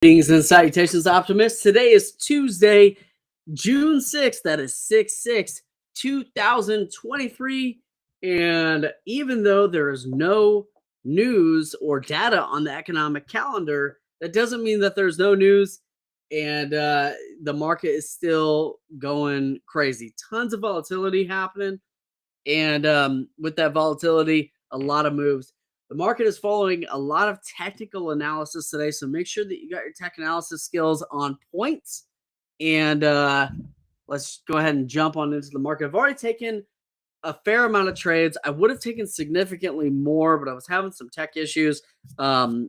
Greetings and salutations, optimists. Today is Tuesday, June 6th. That is 6/6, 2023. And even though there is no news or data on the economic calendar, that doesn't mean that there's no news. And the market is still going crazy. Tons of volatility happening. And with that volatility, a lot of moves. The market is following a lot of technical analysis today, so make sure that you got your tech analysis skills on points. And let's go ahead and jump on into the market. I've already taken a fair amount of trades. I would have taken significantly more, but I was having some tech issues. I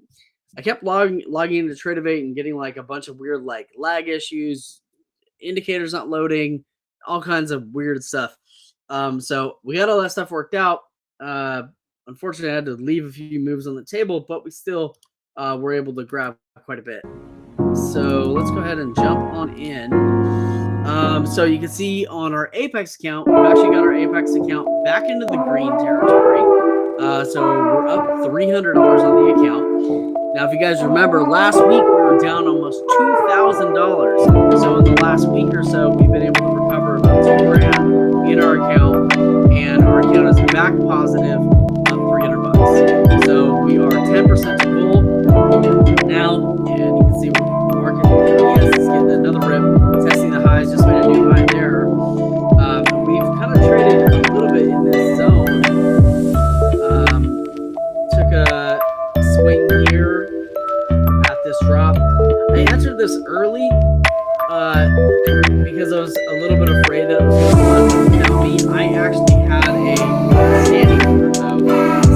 kept logging into Tradeovate and getting like a bunch of weird like lag issues, indicators not loading, all kinds of weird stuff. So we got all that stuff worked out. Unfortunately, I had to leave a few moves on the table, but we still were able to grab quite a bit. So let's go ahead and jump on in. So you can see on our Apex account, we've actually got our Apex account back into the green territory. So we're up $300 on the account. Now, if you guys remember, last week we were down almost $2,000. So in the last week or so, we've been able to recover about $2,000 in our account, and our account is back positive. $300. So we are 10% full now, and you can see what the market is getting another rip, testing the highs, just made a new high there. We've kind of traded a little bit in this zone. Took a swing here at this drop. I entered this early because I was a little bit afraid that it was going to run without me. I actually had a standing order though,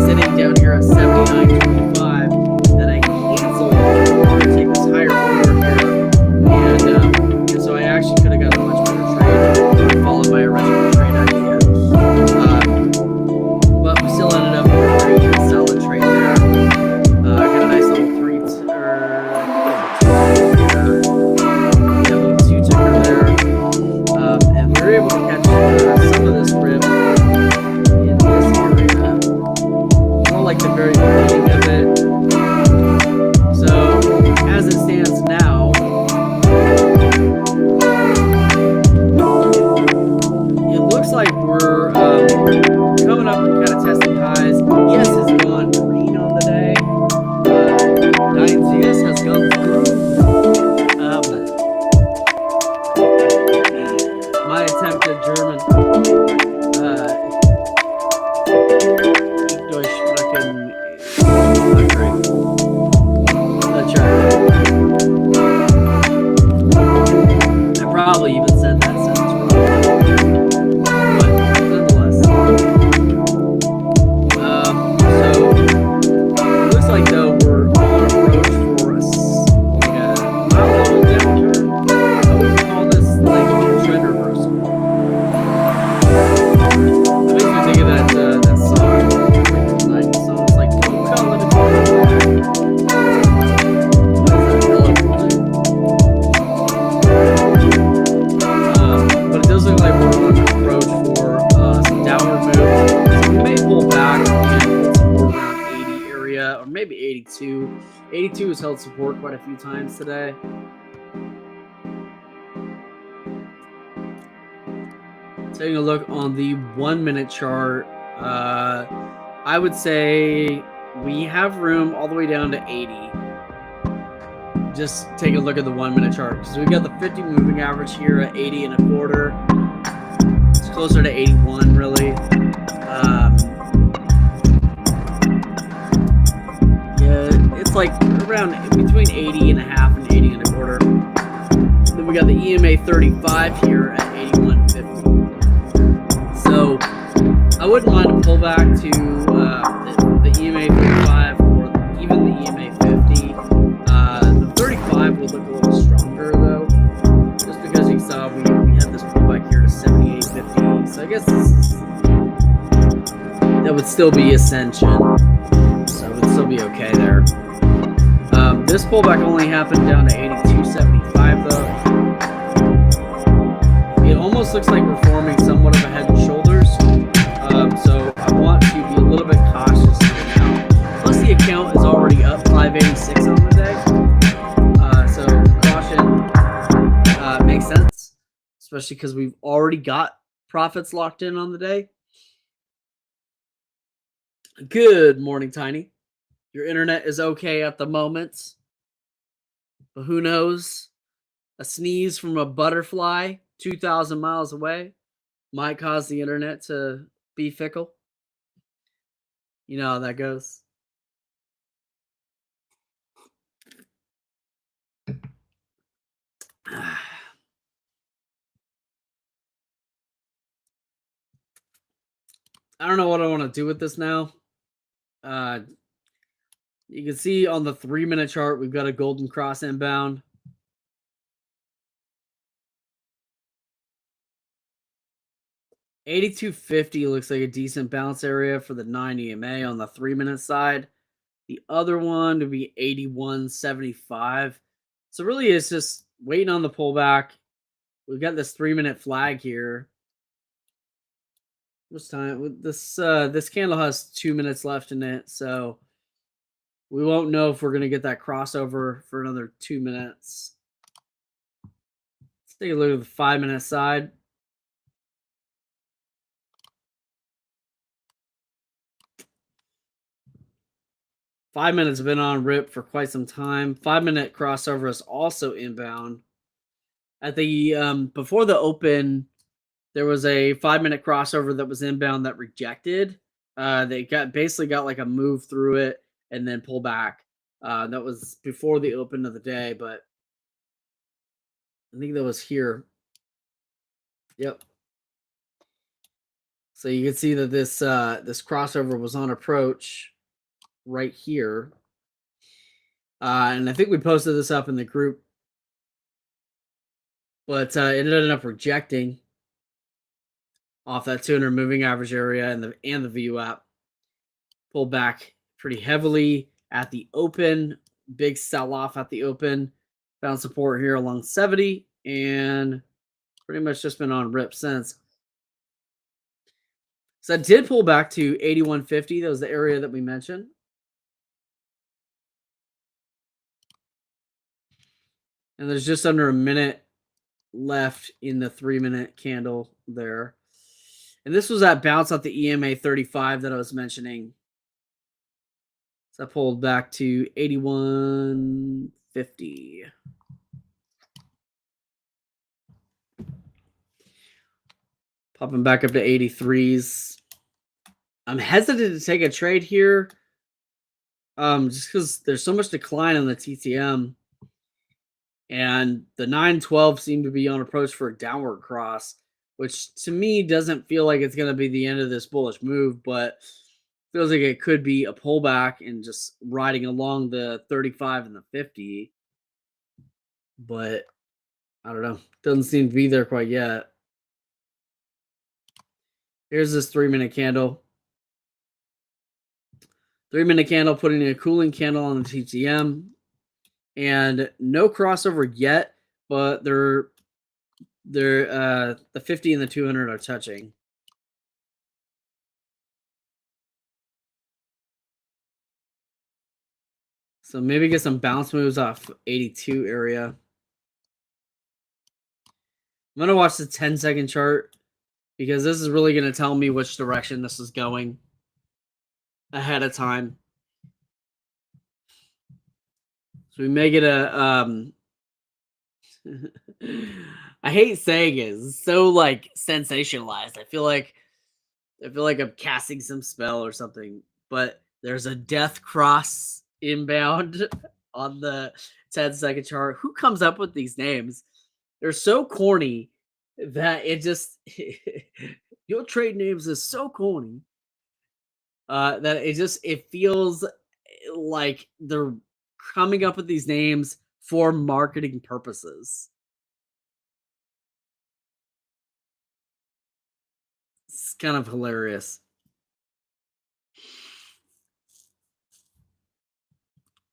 sitting down here at 79.25 that I canceled in order to take this higher order here, and so I actually could have got a much better trade followed by a original trade idea. But we still ended up with a pretty solid trade there. Got a nice little two ticker there, and we were able to catch some of this rip in this area, more like the very beginning of it. So as it stands now, it looks like we're coming up and kind of testing highs. ES has gone green on the day. 9ZS has gone through. My attempt at German. I probably even said that sentence wrong, but nonetheless. So it looks like though we're on approach for a mile-long downturn. I would call this like a trend reversal. I think we take that song, like the 90s song. It's like, don't come let it go. But it does look like we're on an approach for some downward moves. So we may pull back and hold support around 80 area, or maybe 82. 82 has held support quite a few times today. Taking a look on the 1 minute chart, I would say we have room all the way down to 80. Just take a look at the 1 minute chart. So we got the 50 moving average here at 80.25. It's closer to 81 really. Yeah, it's like around between 80.5 and 80.25. Then we got the EMA 35 here at 81.50. So I wouldn't mind a pullback to the EMA 35 or even the EMA 50. The 35 would look a little stronger though, just because you saw we had this pullback here to 78.50. So I guess that would still be ascension. So it would still be okay there. This pullback only happened down to 82.75 though. It almost looks like we're forming somewhat of a head and shoulders. So I want to be a little bit cautious now. Plus the account is already up 586 on the day. especially because we've already got profits locked in on the day. Good morning, Tiny. Your internet is okay at the moment, but who knows? A sneeze from a butterfly 2,000 miles away might cause the internet to be fickle. You know how that goes. I don't know what I want to do with this now. Uh, you can see on the 3 minute chart, we've got a golden cross inbound. 8250 looks like a decent bounce area for the 9 EMA on the 3 minute side. The other one would be 8175. So really it's just waiting on the pullback. We've got this 3 minute flag here. What's time? This candle has 2 minutes left in it, so we won't know if we're gonna get that crossover for another 2 minutes. Let's take a look at the 5 minute side. 5 minutes have been on rip for quite some time. 5 minute crossover is also inbound. At the before the open, there was a 5 minute crossover that was inbound that rejected. They basically got like a move through it and then pull back. That was before the open of the day, but I think that was here. Yep. So you can see that this crossover was on approach right here. And I think we posted this up in the group, but it ended up rejecting off that 200 moving average area and the VWAP. Pulled back pretty heavily at the open. Big sell off at the open. Found support here along 70 and pretty much just been on rip since. So I did pull back to 8150. That was the area that we mentioned. And there's just under a minute left in the 3 minute candle there. And this was that bounce off the EMA 35 that I was mentioning. So I pulled back to 8150. Popping back up to 83s. I'm hesitant to take a trade here. Just because there's so much decline on the TTM. And the 912 seem to be on approach for a downward cross, which to me doesn't feel like it's going to be the end of this bullish move, but feels like it could be a pullback and just riding along the 35 and the 50. But I don't know. Doesn't seem to be there quite yet. Here's this 3 minute candle. 3 minute candle putting a cooling candle on the TTM. And no crossover yet, but they're the 50 and the 200 are touching. So maybe get some bounce moves off 82 area. I'm going to watch the 10-second chart because this is really going to tell me which direction this is going ahead of time. So we may get a I hate saying it. It's so like sensationalized. I feel like I'm casting some spell or something. But there's a death cross inbound on the 10-second chart. Who comes up with these names? They're so corny that it just your trade names is so corny that it feels like they're coming up with these names for marketing purposes. It's kind of hilarious.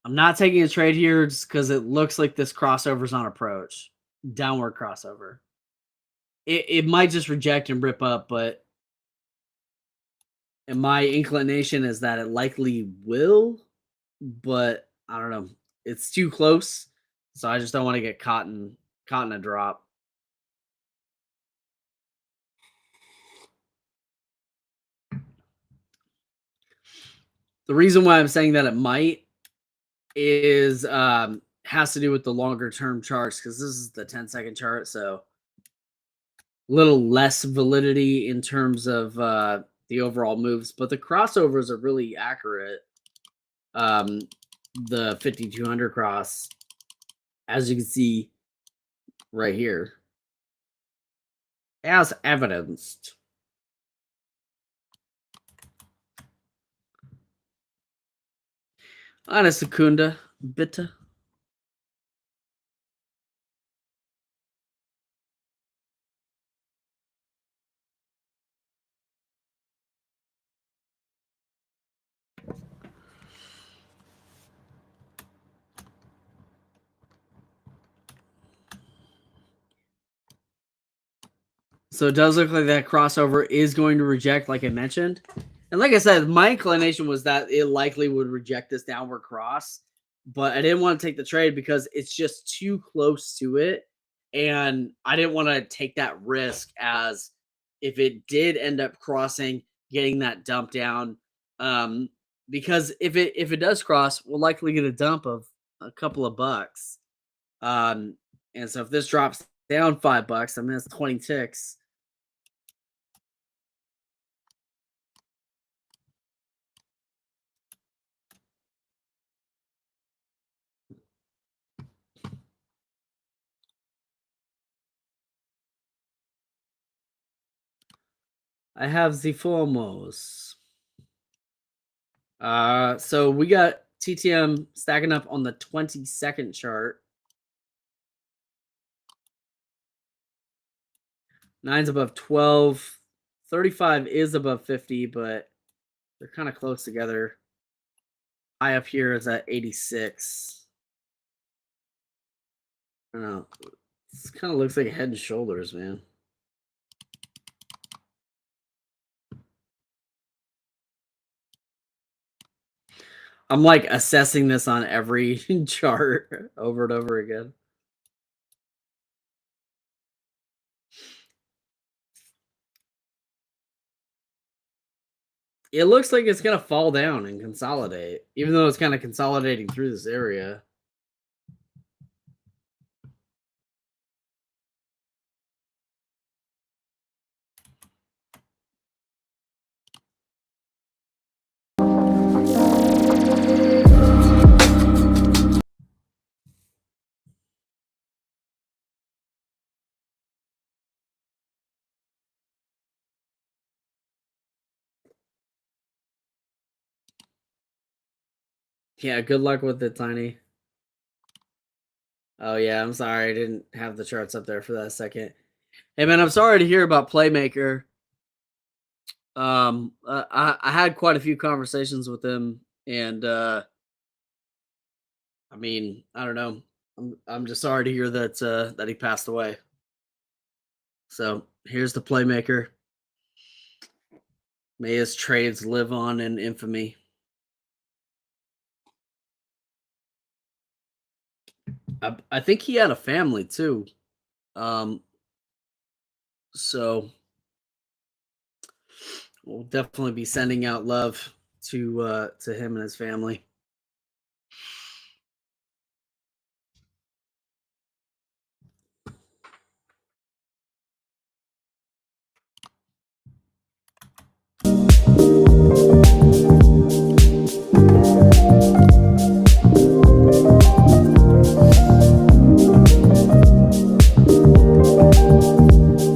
I'm not taking a trade here just because it looks like this crossover's on approach. Downward crossover. It might just reject and rip up, but and my inclination is that it likely will, but I don't know. It's too close, so I just don't want to get caught in a drop. The reason why I'm saying that it might is has to do with the longer term charts, because this is the 10-second chart, so a little less validity in terms of the overall moves, but the crossovers are really accurate. The 5200 cross, as you can see right here, as evidenced. Eine Sekunde, bitte. So it does look like that crossover is going to reject, like I mentioned. And like I said, my inclination was that it likely would reject this downward cross, but I didn't want to take the trade because it's just too close to it. And I didn't want to take that risk, as if it did end up crossing, getting that dump down. Because if it does cross, we'll likely get a dump of a couple of bucks. And so if this drops down $5, I mean, that's 20 ticks. I have the formos. So we got TTM stacking up on the 22nd chart. 9's above 12. 35 is above 50, but they're kind of close together. High up here is at 86. I don't know. This kind of looks like Head and Shoulders, man. I'm like assessing this on every chart over and over again. It looks like it's going to fall down and consolidate, even though it's kind of consolidating through this area. Yeah, good luck with it, Tiny. Oh, yeah, I'm sorry. I didn't have the charts up there for that second. Hey, man, I'm sorry to hear about Playmaker. I had quite a few conversations with him, and I mean, I don't know. I'm just sorry to hear that that he passed away. So here's the Playmaker. May his trades live on in infamy. I think he had a family too. So we'll definitely be sending out love to him and his family.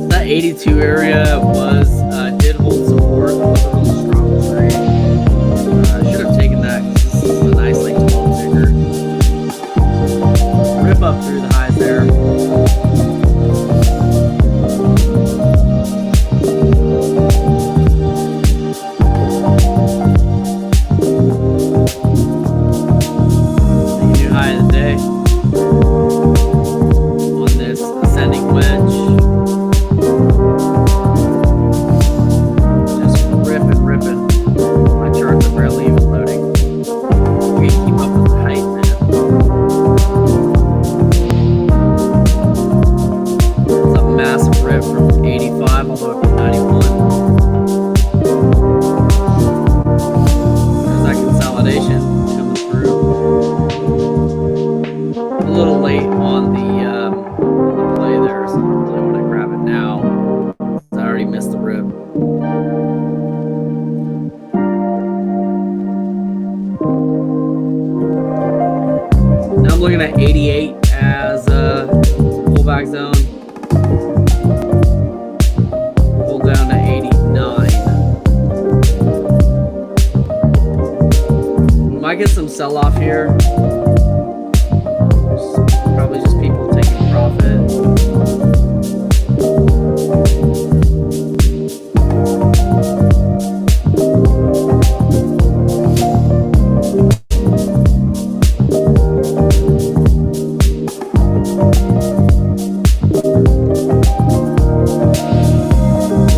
That 82 area was did hold support. It was a really strong trade. Should have taken that, because this is a nice like 12 ticker. Rip up through the highs there. New high of the day on this ascending wedge. Just ripping. My charts are barely even loading. We can keep up with the height, man. late on the play there, so I really want to grab it now. I already missed the rip. Now I'm looking at 88 as a pullback zone. Pull down to 89. We might get some sell-off here. Probably just people taking profit.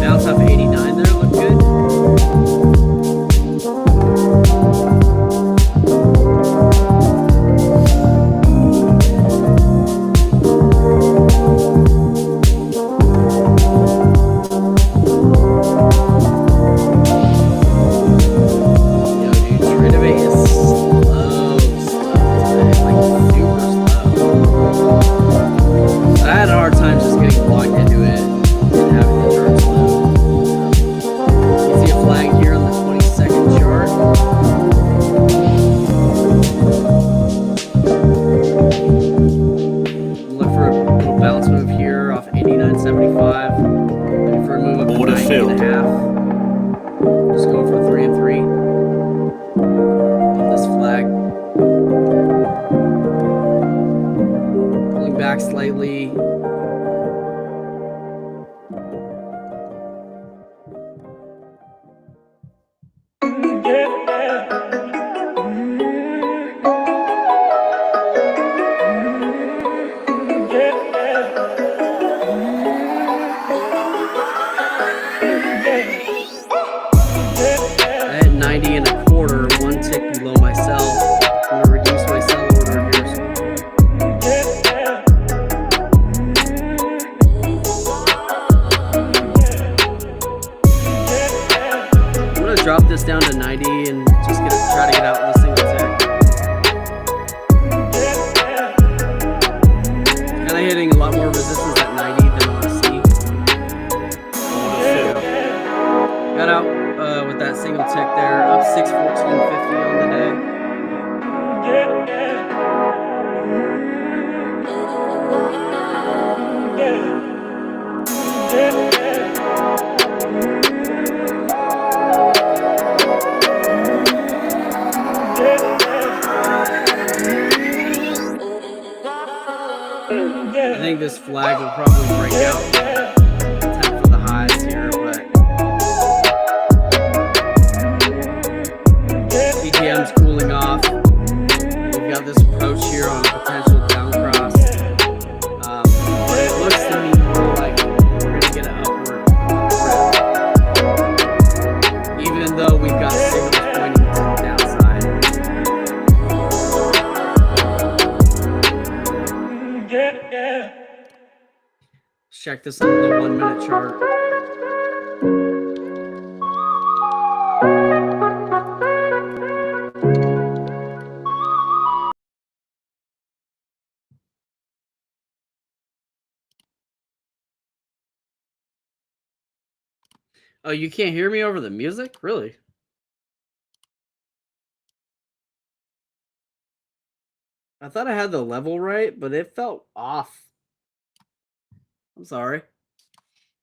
Bounce off 89 there, look good. Slightly. At 90 and a quarter, one tick below myself. I'm gonna reduce my sell order here. Drop this down to 90 and just try to get out with a single tick. Kind of hitting a lot more resistance at 90 than I want to see. Got out with that single tick there, up 614.50 on the day. I think this flag will probably break out. Time for the highs here, but TTM's cooling off. We've got this approach here on a potential down cross. But it looks to me more like we're going to get an upward rip, even though we've got signals pointing to the downside. Check this on the 1 minute chart. Oh, you can't hear me over the music? Really? I thought I had the level right, but it felt off. I'm sorry.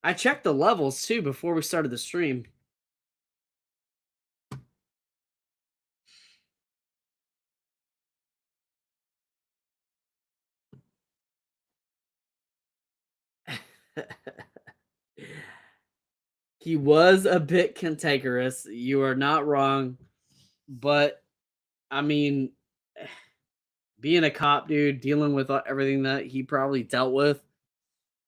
I checked the levels too before we started the stream. He was a bit cantankerous. You are not wrong. But, I mean, being a cop, dude, dealing with everything that he probably dealt with,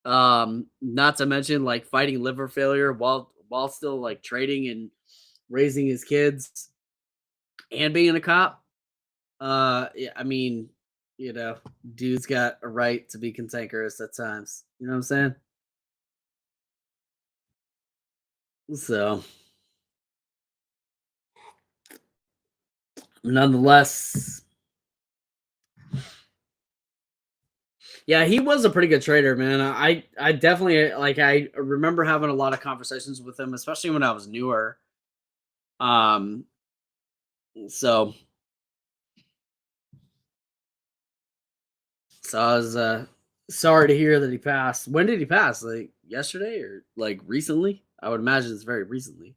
not to mention, like, fighting liver failure while still, like, trading and raising his kids and being a cop. Yeah, I mean, you know, dude's got a right to be cantankerous at times. You know what I'm saying? So, nonetheless, Yeah, he was a pretty good trader, man. I definitely like I remember having a lot of conversations with him, especially when I was newer. Um, so so I was sorry to hear that he passed. When did he pass? Like yesterday or like recently? I would imagine it's very recently.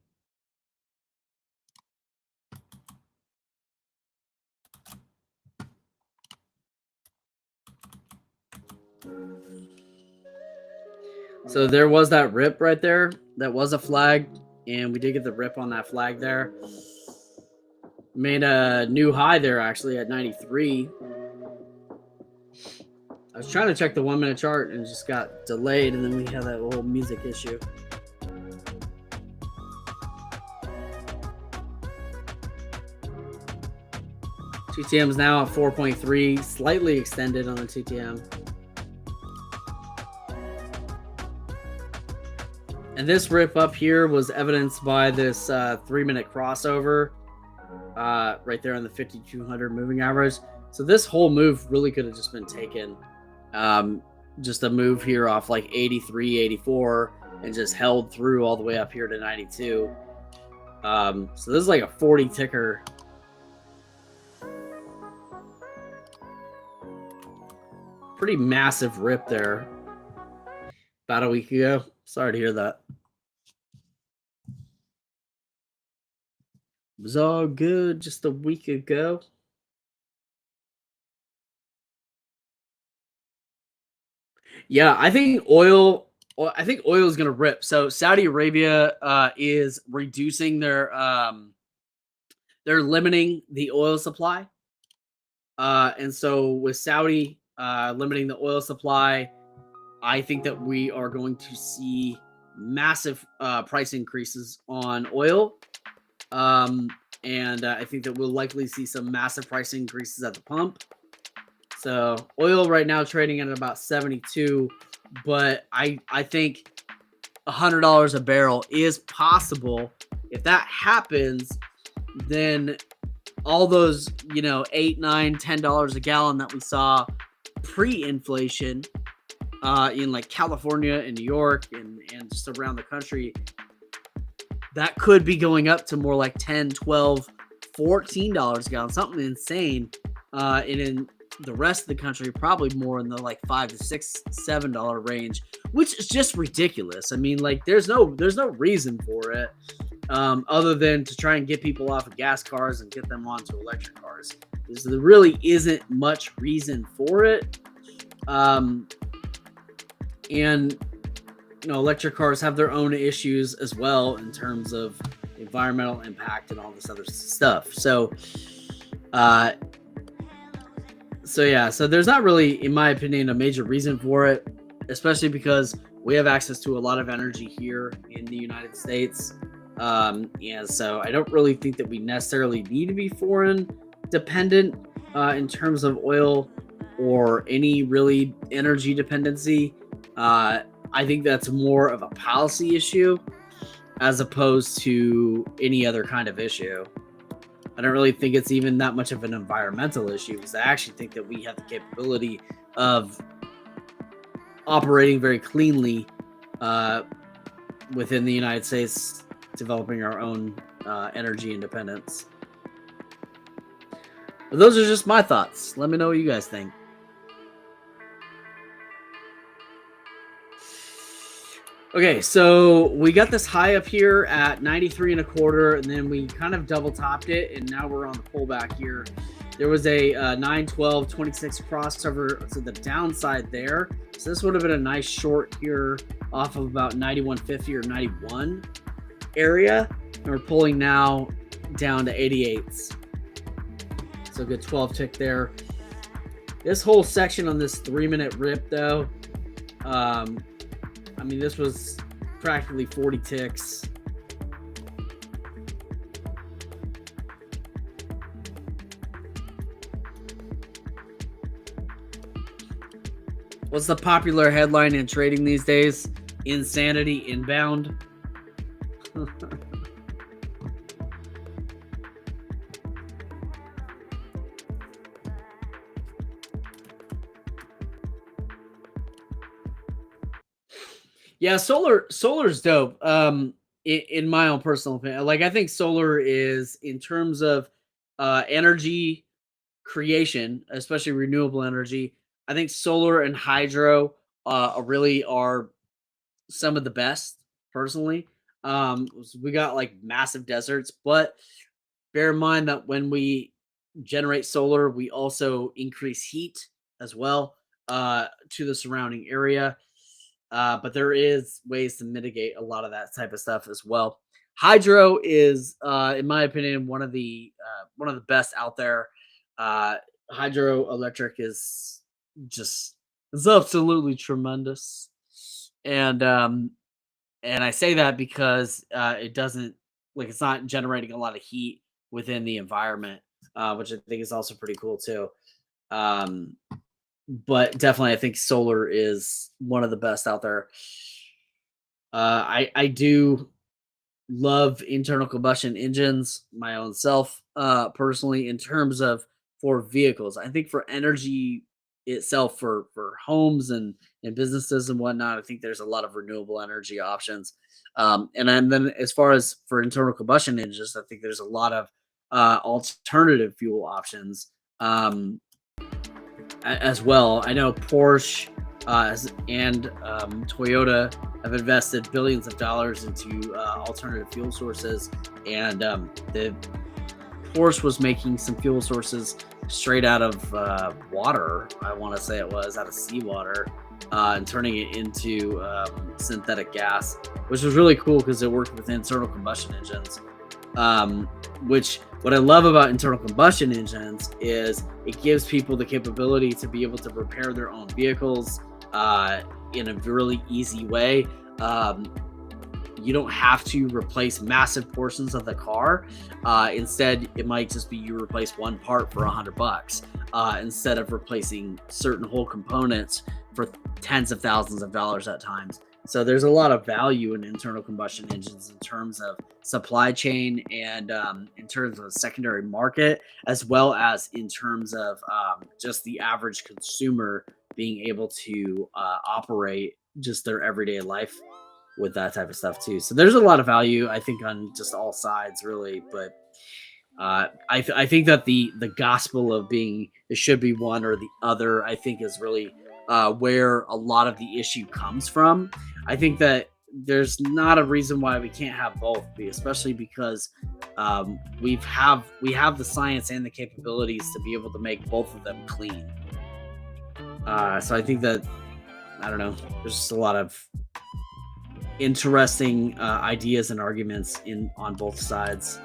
So there was that rip right there. That was a flag, and we did get the rip on that flag there. Made a new high there actually at 93. I was trying to check the 1 minute chart and just got delayed, and then we had that whole music issue. TTM is now at 4.3, slightly extended on the TTM. And this rip up here was evidenced by this 3 minute crossover right there on the 5200 moving average. So this whole move really could have just been taken. Just a move here off like 83, 84, and just held through all the way up here to 92. So this is like a 40 ticker. Pretty massive rip there about a week ago. Sorry to hear that. It was all good just a week ago. Yeah, I think oil. I think oil is going to rip. So Saudi Arabia is reducing their. They're limiting the oil supply, and so with Saudi limiting the oil supply, I think that we are going to see massive price increases on oil. And I think that we'll likely see some massive price increases at the pump. So oil right now trading at about 72, but I think $100 a barrel is possible. If that happens, then all those, $8, $9, $10 a gallon that we saw pre-inflation in like California and New York and just around the country, that could be going up to more like 10, 12, $14 a gallon, something insane. And in the rest of the country, probably more in the like $5 to $6, $7 range, which is just ridiculous. I mean, like there's no reason for it other than to try and get people off of gas cars and get them onto electric cars. There really isn't much reason for it. And electric cars have their own issues as well in terms of environmental impact and all this other stuff. So there's not really, in my opinion, a major reason for it, especially because we have access to a lot of energy here in the United States. And so I don't really think that we necessarily need to be foreign dependent in terms of oil or any really energy dependency. I think that's more of a policy issue as opposed to any other kind of issue. I don't really think it's even that much of an environmental issue because I actually think that we have the capability of operating very cleanly within the United States, developing our own energy independence. But those are just my thoughts. Let me know what you guys think. Okay, so we got this high up here at 93 and a quarter, and then we kind of double topped it, and now we're on the pullback here. There was a 9-12-26 crossover to the downside there. So this would have been a nice short here off of about 91.50 or 91 area. And we're pulling now down to 88s. So a good 12 tick there. This whole section on this 3 minute rip though, I mean, this was practically 40 ticks. What's the popular headline in trading these days? Insanity inbound. Yeah, solar's dope. In my own personal opinion, like I think solar is in terms of energy creation, especially renewable energy. I think solar and hydro really are some of the best personally. We got like massive deserts, but bear in mind that when we generate solar, we also increase heat as well to the surrounding area. But there is ways to mitigate a lot of that type of stuff as well. Hydro is, in my opinion, one of the best out there. Uh, Hydroelectric is just it's absolutely tremendous, and um, and I say that because it doesn't like it's not generating a lot of heat within the environment, which I think is also pretty cool too. Um, but definitely, I think solar is one of the best out there. I do love internal combustion engines my own self personally in terms of for vehicles. I think for energy itself for homes and businesses and whatnot, I think there's a lot of renewable energy options. And then as far as for internal combustion engines, I think there's a lot of alternative fuel options. As well. I know Porsche and Toyota have invested billions of dollars into alternative fuel sources, and the Porsche was making some fuel sources straight out of water. I want to say it was out of seawater, and turning it into synthetic gas, which was really cool because it worked with internal combustion engines. Which what I love about internal combustion engines is it gives people the capability to be able to repair their own vehicles in a really easy way. You don't have to replace massive portions of the car. Instead, it might just be you replace one part for $100 instead of replacing certain whole components for tens of thousands of dollars at times. So there's a lot of value in internal combustion engines in terms of supply chain and in terms of the secondary market, as well as in terms of just the average consumer being able to operate just their everyday life with that type of stuff too. So there's a lot of value, I think, on just all sides, really. But I think that the gospel of being it should be one or the other, I think, is really where a lot of the issue comes from. I think that there's not a reason why we can't have both, especially because we have the science and the capabilities to be able to make both of them clean. So I think that I don't know. There's just a lot of interesting ideas and arguments in on both sides,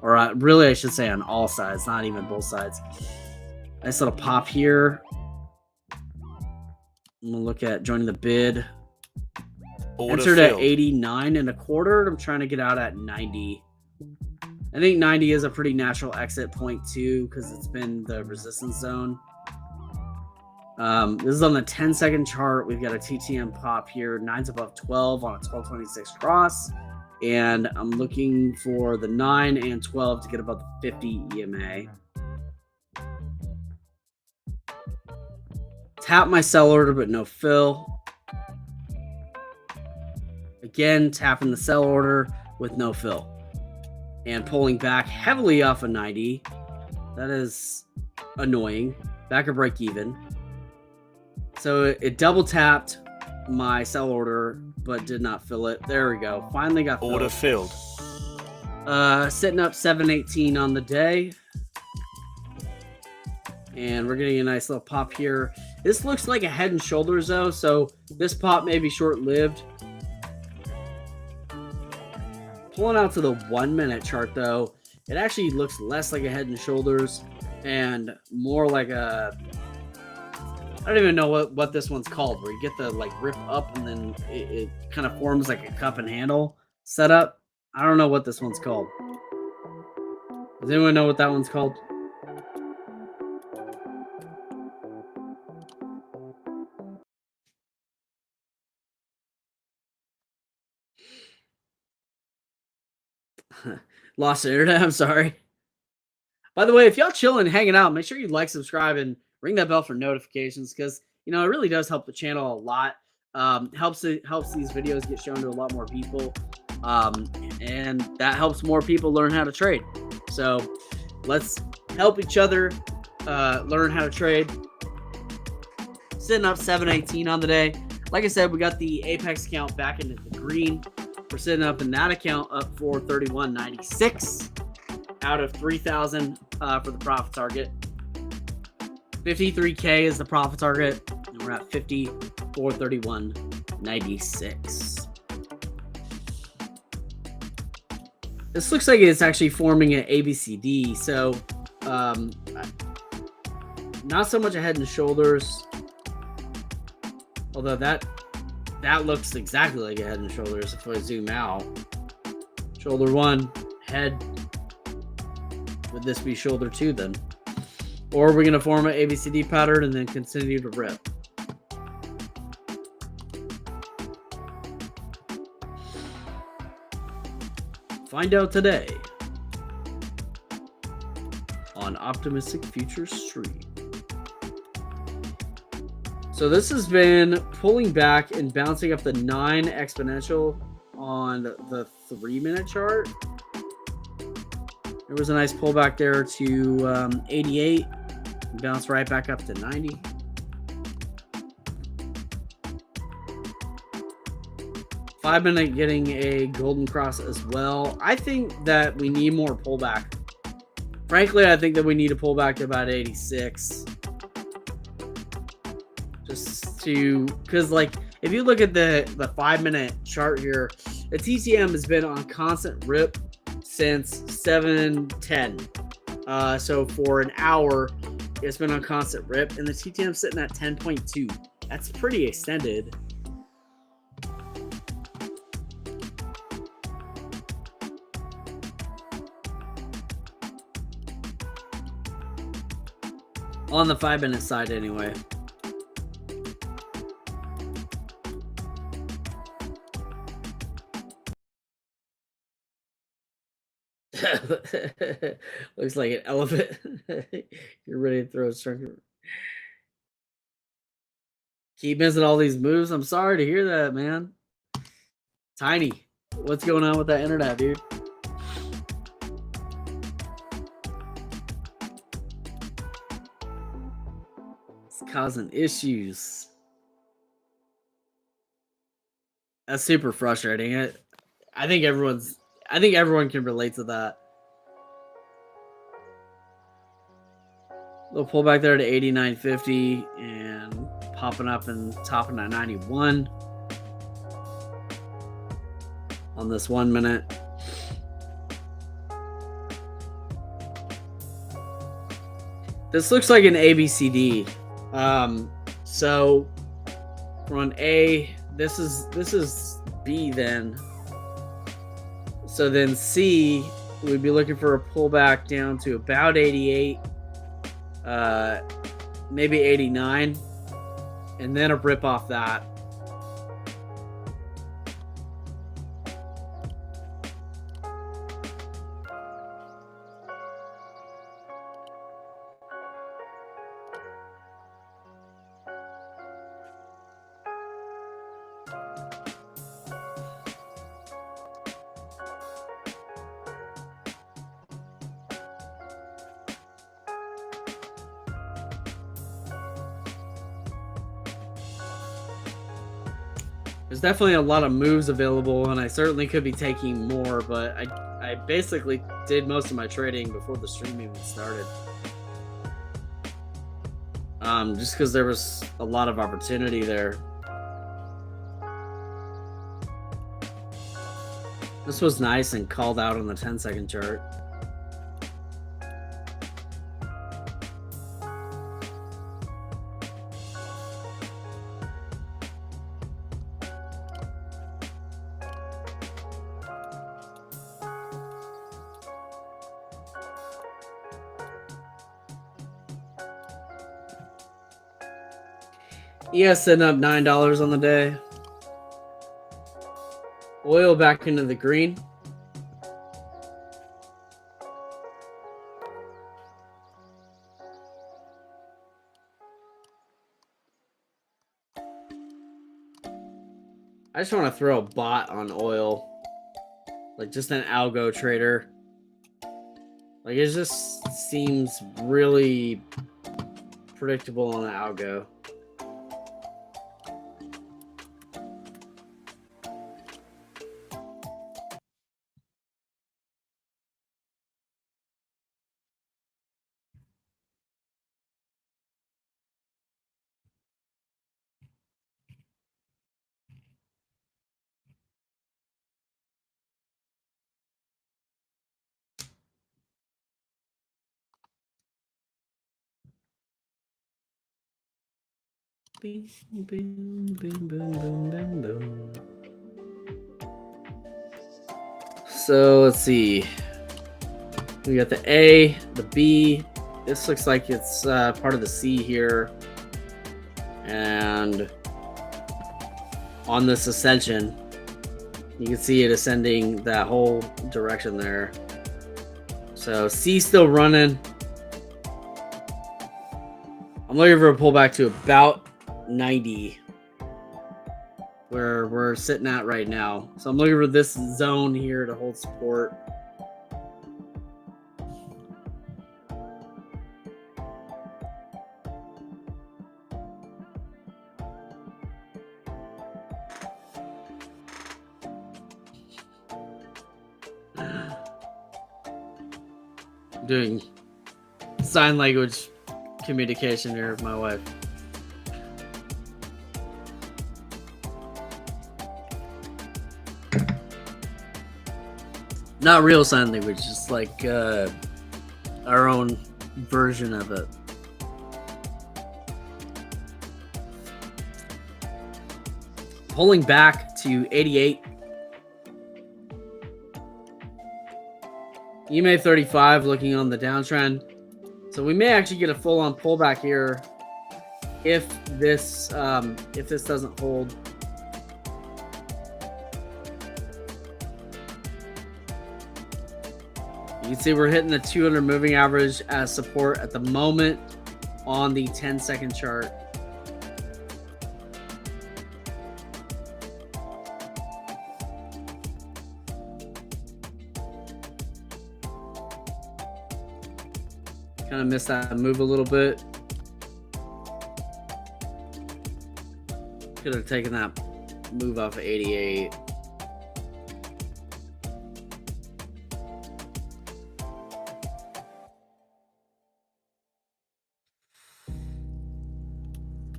or really, I should say on all sides, not even both sides. Nice little pop here. I'm gonna look at joining the bid. Order Entered at filled. 89 and a quarter. I'm trying to get out at 90. I think 90 is a pretty natural exit point too, because it's been the resistance zone. This is on the 10-second chart. We've got a TTM pop here, 9's above 12 on a 1226 cross. And I'm looking for the 9 and 12 to get above the 50 EMA. Tap my sell order, but no fill. Again, tapping the sell order with no fill. And pulling back heavily off of 90. That is annoying. Back or break even. So it double tapped my sell order, but did not fill it. There we go. Finally got filled. Order filled. Sitting up 718 on the day. And we're getting a nice little pop here. This looks like a head and shoulders though, so this pop may be short-lived. Pulling out to the 1 minute chart though, it actually looks less like a head and shoulders and more like a, I don't even know what this one's called, where you get the like rip up and then it kind of forms like a cup and handle setup. I don't know what this one's called. Does anyone know what that one's called? Lost the internet. I'm sorry. By the way, if y'all chilling, hanging out, make sure you like, subscribe, and ring that bell for notifications because it really does help the channel a lot. helps these videos get shown to a lot more people, and that helps more people learn how to trade. So let's help each other learn how to trade. Sitting up 718 on the day. Like I said, we got the Apex account back into the green. We're sitting up in that account up 431.96 out of 3,000 for the profit target. 53K is the profit target, and we're at 5431.96. This looks like it's actually forming an ABCD, so not so much a head and shoulders, although that looks exactly like a head and shoulders if I zoom out. Shoulder 1, head. Would this be shoulder 2 then? Or are we going to form an ABCD pattern and then continue to rip? Find out today on Optimistic Futures Stream. So this has been pulling back and bouncing up the 9 exponential on the 3-minute chart. There was a nice pullback there to 88, bounced right back up to 90. Five-minute getting a golden cross as well. I think that we need more pullback. Frankly, I think that we need to pull back to about 86. Just to, because like, if you look at the 5-minute chart here, the TTM has been on constant rip since 7:10. So for an hour, it's been on constant rip, and the TTM sitting at 10.2. That's pretty extended. On the 5-minute side, anyway. Looks like an elephant. You're ready to throw a string. Keep missing all these moves. I'm sorry to hear that, man. Tiny, what's going on with that internet, dude? It's causing issues. That's super frustrating. I think everyone can relate to that. Little pullback there to 89.50 and popping up and topping at 91 on this 1 minute. This looks like an ABCD. So we're on A. This is B then. So then C, we'd be looking for a pullback down to about 88, maybe 89, and then a rip off that. There's definitely a lot of moves available, and I certainly could be taking more, but I basically did most of my trading before the stream even started. Just because there was a lot of opportunity there. This was nice and called out on the 10-second chart. ES sitting up $9 on the day. Oil back into the green. I just want to throw a bot on oil, like just an algo trader. Like it just seems really predictable on the algo. Boom, boom, boom, boom, boom, boom, boom. So let's see. We got the A, the B. This looks like it's part of the C here. And on this ascension, you can see it ascending that whole direction there. So C still running. I'm looking for a pullback to about 90, where we're sitting at right now. So I'm looking for this zone here to hold support. I'm doing sign language communication here with my wife. Not real sign language, just like our own version of it. Pulling back to 88. EMA 35 looking on the downtrend. So we may actually get a full-on pullback here if this doesn't hold. You can see we're hitting the 200 moving average as support at the moment on the 10-second chart. Kind of missed that move a little bit. Could have taken that move off of 88.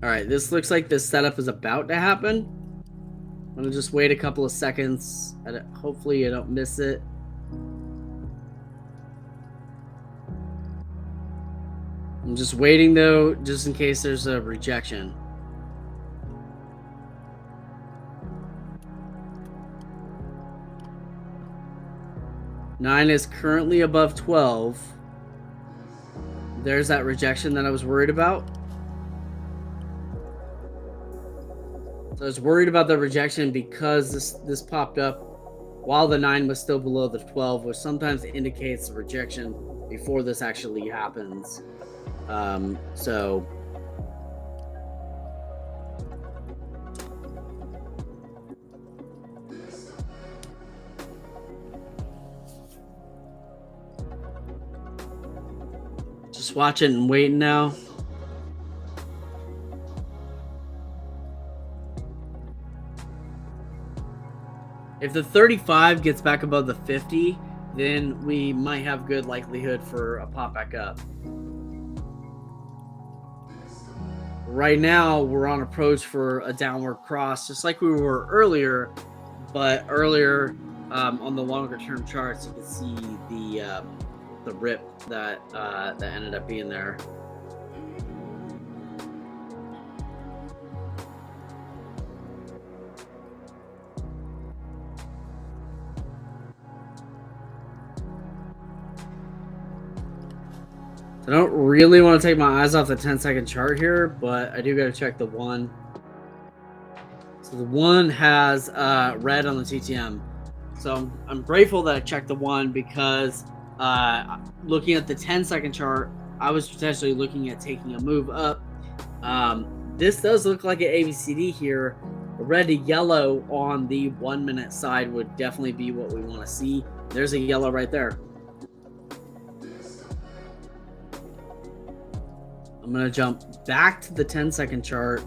All right, this looks like this setup is about to happen. I'm gonna just wait a couple of seconds. Hopefully I don't miss it. I'm just waiting though, just in case there's a rejection. Nine is currently above 12. There's that rejection that I was worried about. So I was worried about the rejection because this popped up while the 9 was still below the 12, which sometimes indicates rejection before this actually happens. So just watching and waiting now. If the 35 gets back above the 50, then we might have good likelihood for a pop back up. Right now, we're on approach for a downward cross, just like we were earlier. But earlier, on the longer term charts, you can see the rip that ended up being there. I don't really want to take my eyes off the 10-second chart here, but I do got to check the 1. So the 1 has red on the TTM. So I'm grateful that I checked the 1 because looking at the 10-second chart, I was potentially looking at taking a move up. This does look like an ABCD here, red to yellow on the 1 minute side would definitely be what we want to see. There's a yellow right there. I'm going to jump back to the 10-second chart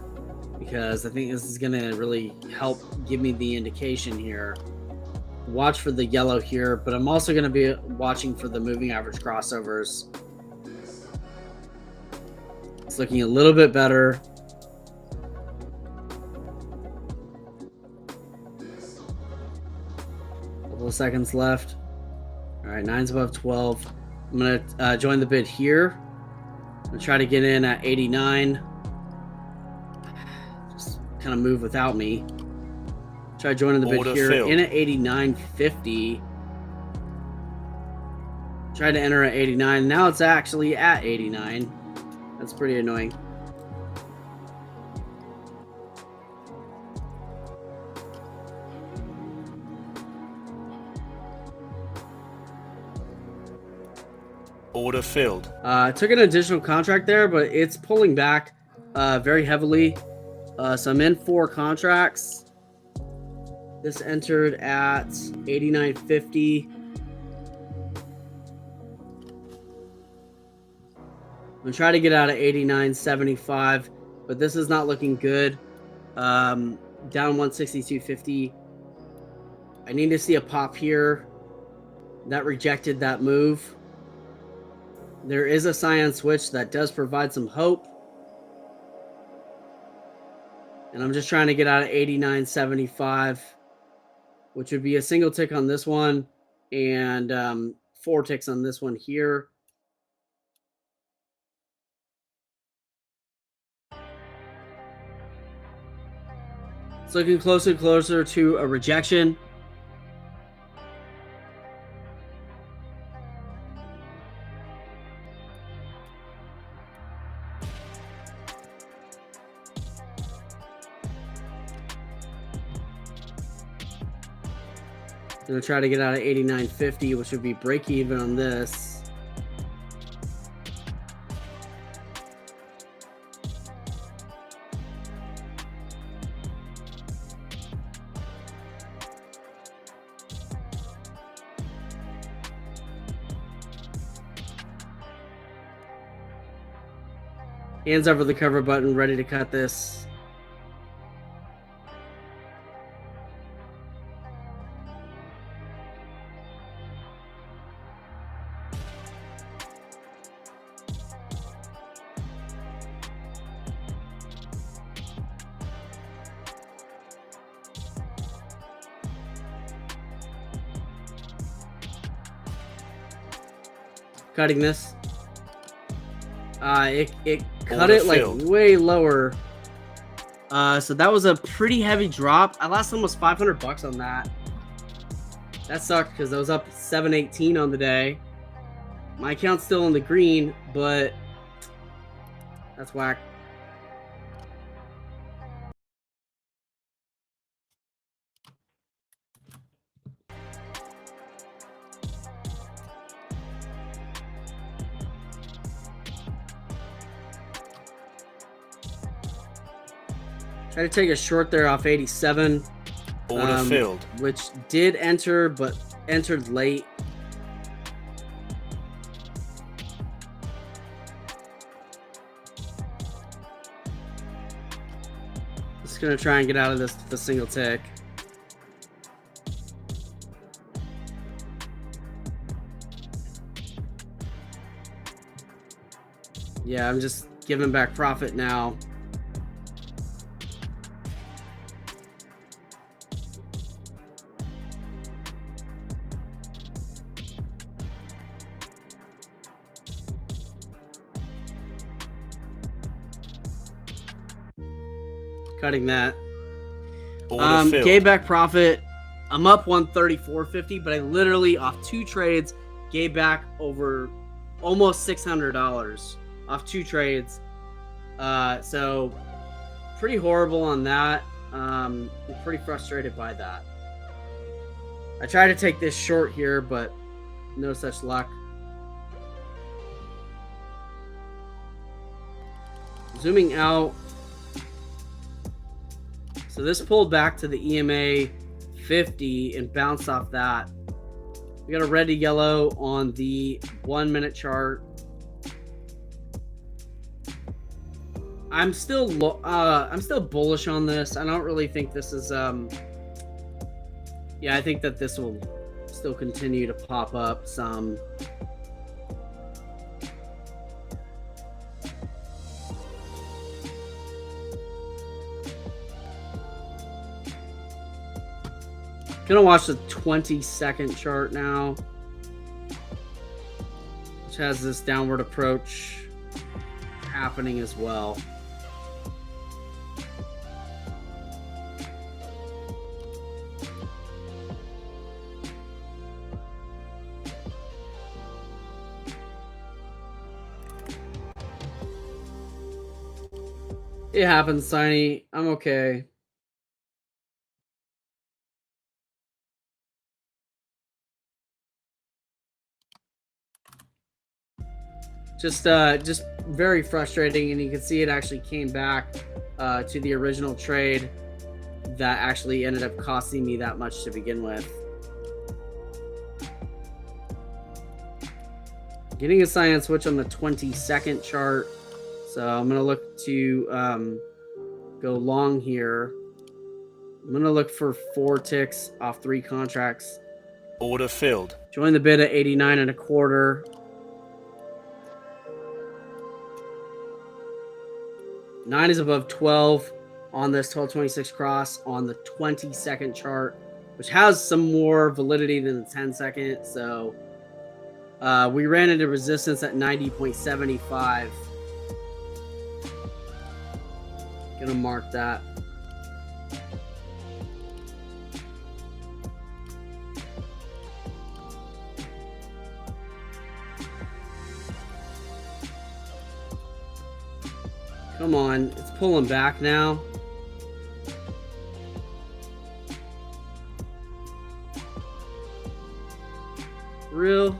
because I think this is going to really help give me the indication here. Watch for the yellow here, but I'm also going to be watching for the moving average crossovers. It's looking a little bit better. Couple of seconds left. All right, 9's above 12. I'm going to join the bid here. I'm going to try to get in at 89. Just kind of move without me. Try joining the bid here. Filled. In at 89.50. Tried to enter at 89. Now it's actually at 89. That's pretty annoying. Order filled. Took an additional contract there, but it's pulling back very heavily. So I'm in 4 contracts. This entered at 89.50. I'm gonna try to get out of 89.75, but this is not looking good. Down 162.50. I need to see a pop here. That rejected that move. There is a cyan switch that does provide some hope. And I'm just trying to get out of 89.75, which would be a single tick on this one and 4 ticks on this one here. It's looking closer and closer to a rejection. I'm going to try to get out of 89.50, which would be break even on this. Hands over the cover button, ready to cut this. Cutting this. It cut it like way lower. So that was a pretty heavy drop. I lost almost $500 on that. That sucked because I was up 718 on the day. My account's still in the green, but that's whack. Try to take a short there off 87. Order filled. Which did enter, but entered late. Just gonna try and get out of this with a single tick. Yeah, I'm just giving back profit now. Cutting that. Gave back profit. I'm up 134.50, but I literally off 2 trades gave back over almost $600 off 2 trades. So pretty horrible on that. I'm pretty frustrated by that. I tried to take this short here, but no such luck. Zooming out. So this pulled back to the EMA 50 and bounced off that. We got a red to yellow on the 1 minute chart. I'm still bullish on this. I don't really think this is yeah, I think that this will still continue to pop up some. Gonna watch the 20-second chart now, which has this downward approach happening as well. It happens, Tiny. I'm okay. Just very frustrating, and you can see it actually came back to the original trade that actually ended up costing me that much to begin with. Getting a cyan switch on the 20-second chart, so I'm gonna look to go long here. I'm gonna look for 4 ticks off 3 contracts. Order filled. Join the bid at 89.25. 9 is above 12 on this 1226 cross on the 20-second chart, which has some more validity than the 10-second. So we ran into resistance at 90.75. Gonna mark that. Come on, it's pulling back now. Real?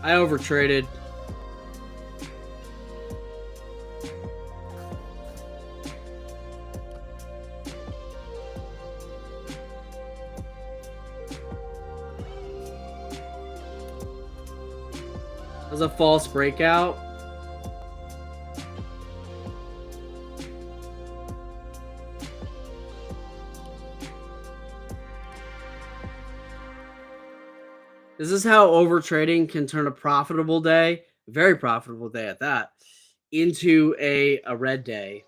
I overtraded. That was a false breakout. This is how overtrading can turn a profitable day, very profitable day at that, into a red day.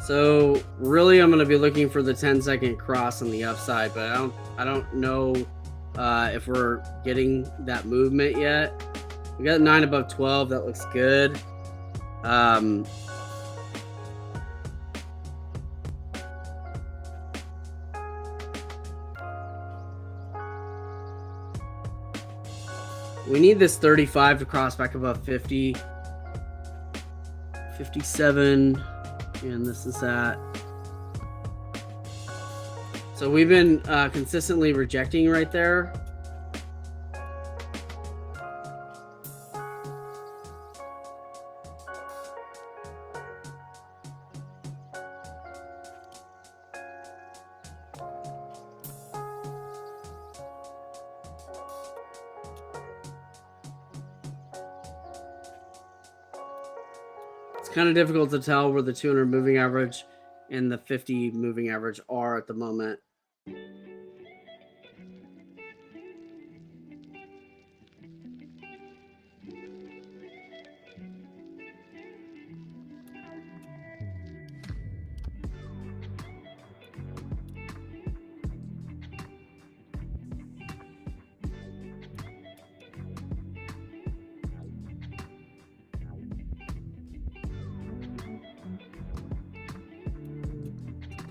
So really, I'm going to be looking for the 10-second cross on the upside, but I don't know if we're getting that movement yet. We got 9 above 12. That looks good. We need this 35 to cross back above 50. 57. And this is that. So we've been consistently rejecting right there. It's kind of difficult to tell where the 200 moving average and the 50 moving average are at the moment.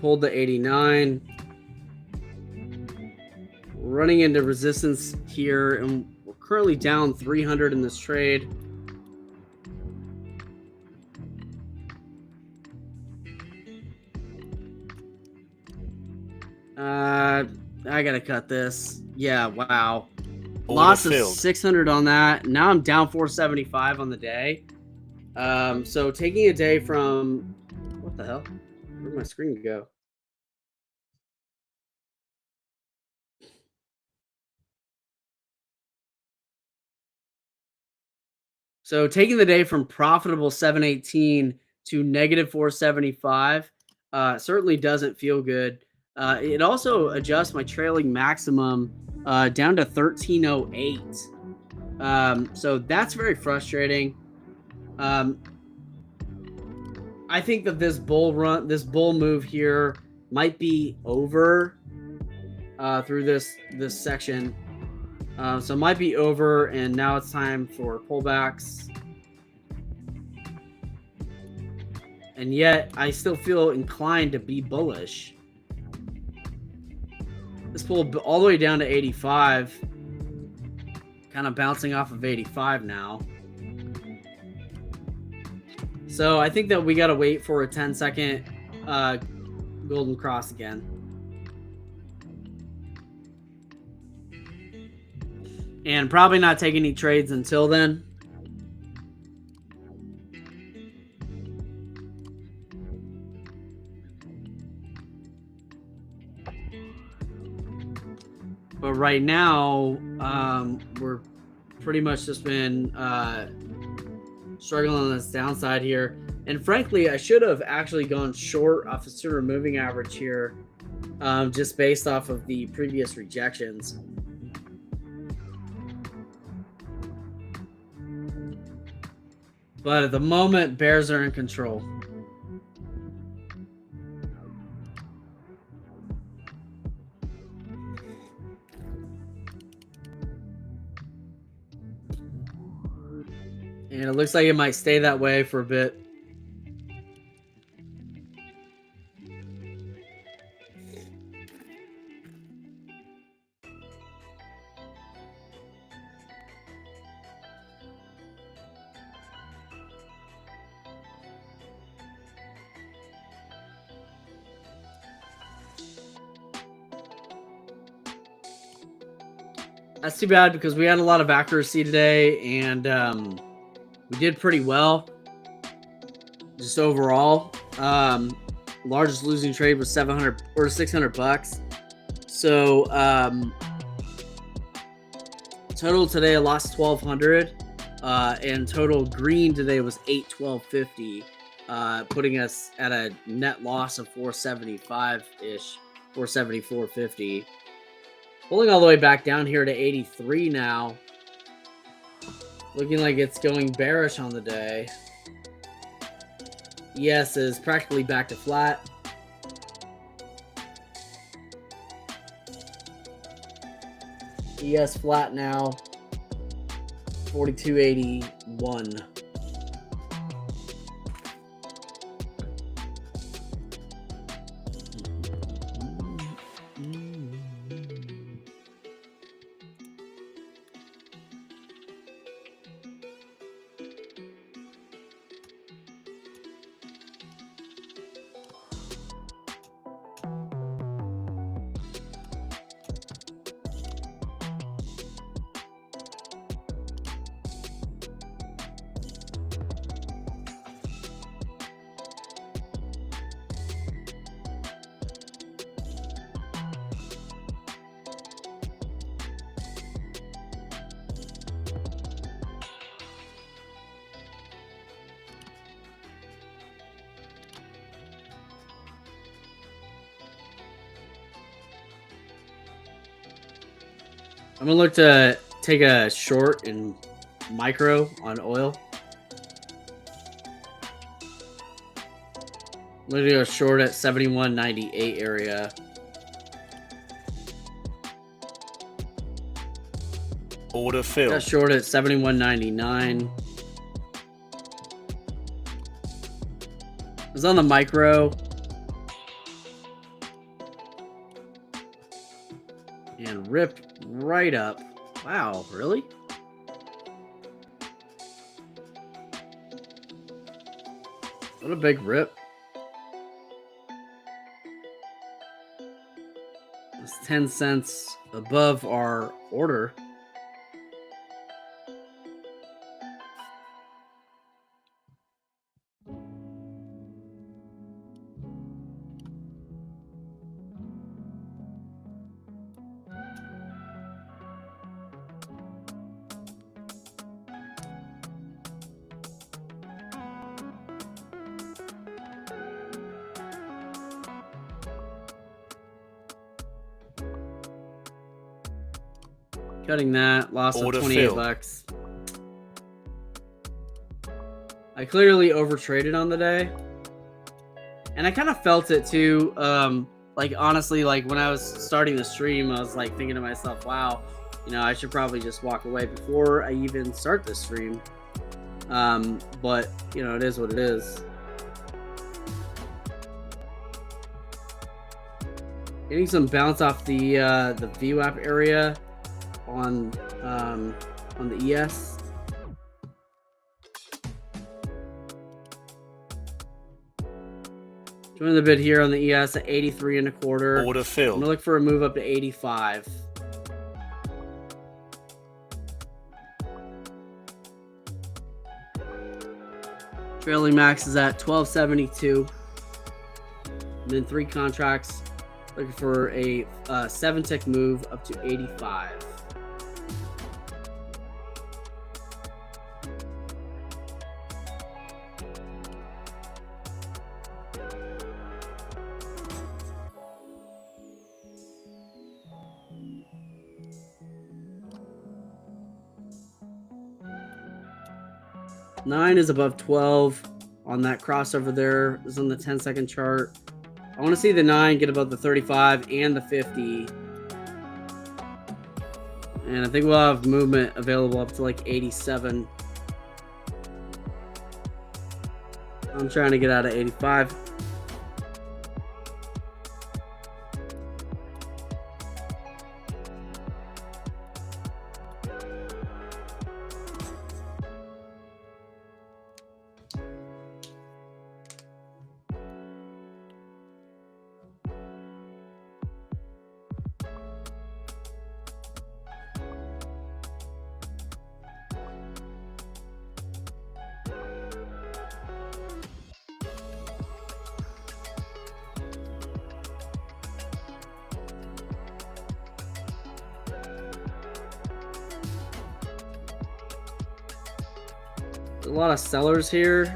Pulled the 89. Running into resistance here, and we're currently down 300 in this trade. I gotta cut this. Yeah, wow. Loss of 600 on that. Now I'm down 475 on the day. So taking a day from, what the hell? Where'd my screen go? So taking the day from profitable 718 to negative 475 certainly doesn't feel good. It also adjusts my trailing maximum down to 1308. So that's very frustrating. I think that this bull move here might be over through this section. So it might be over, and now it's time for pullbacks. And yet, I still feel inclined to be bullish. This pulled all the way down to 85. Kind of bouncing off of 85 now. So I think that we got to wait for a 10-second golden cross again. And probably not take any trades until then. But right now, we're pretty much just been struggling on this downside here. And frankly, I should have actually gone short off the 200 moving average here, just based off of the previous rejections. But at the moment, bears are in control. And it looks like it might stay that way for a bit. That's too bad because we had a lot of accuracy today, and we did pretty well. Just overall, largest losing trade was 700 or 600 bucks. So total today I lost 1,200, and total green today was 812.50, putting us at a net loss of 475 ish, 474.50. Pulling all the way back down here to 83 now. Looking like it's going bearish on the day. ES is practically back to flat. ES flat now. 42.81. I'm gonna look to take a short in micro on oil. I'm gonna do a short at 71.98 area. Order Got filled. short at 71.99. It was on the micro. And ripped right up. Wow, really? What a big rip. It's 10 cents above our order. Cutting that, loss of Order 28 filled. bucks. I clearly overtraded on the day. And I kind of felt it too. Like honestly, like when I was starting the stream, I was like thinking to myself, wow, you know, I should probably just walk away before I even start the stream. But you know, it is what it is. Getting some bounce off the VWAP area on the ES. Join the bid here on the ES at 83.25. Order I'm filled. gonna look for a move up to 85. Trailing max is at 1272. And then 3 contracts. Looking for a 7-tick move up to 85. Nine is above 12 on that crossover there. Is on the 10-second chart. I want to see the 9 get above the 35 and the 50. And I think we'll have movement available up to like 87. I'm trying to get out of 85. A lot of sellers here.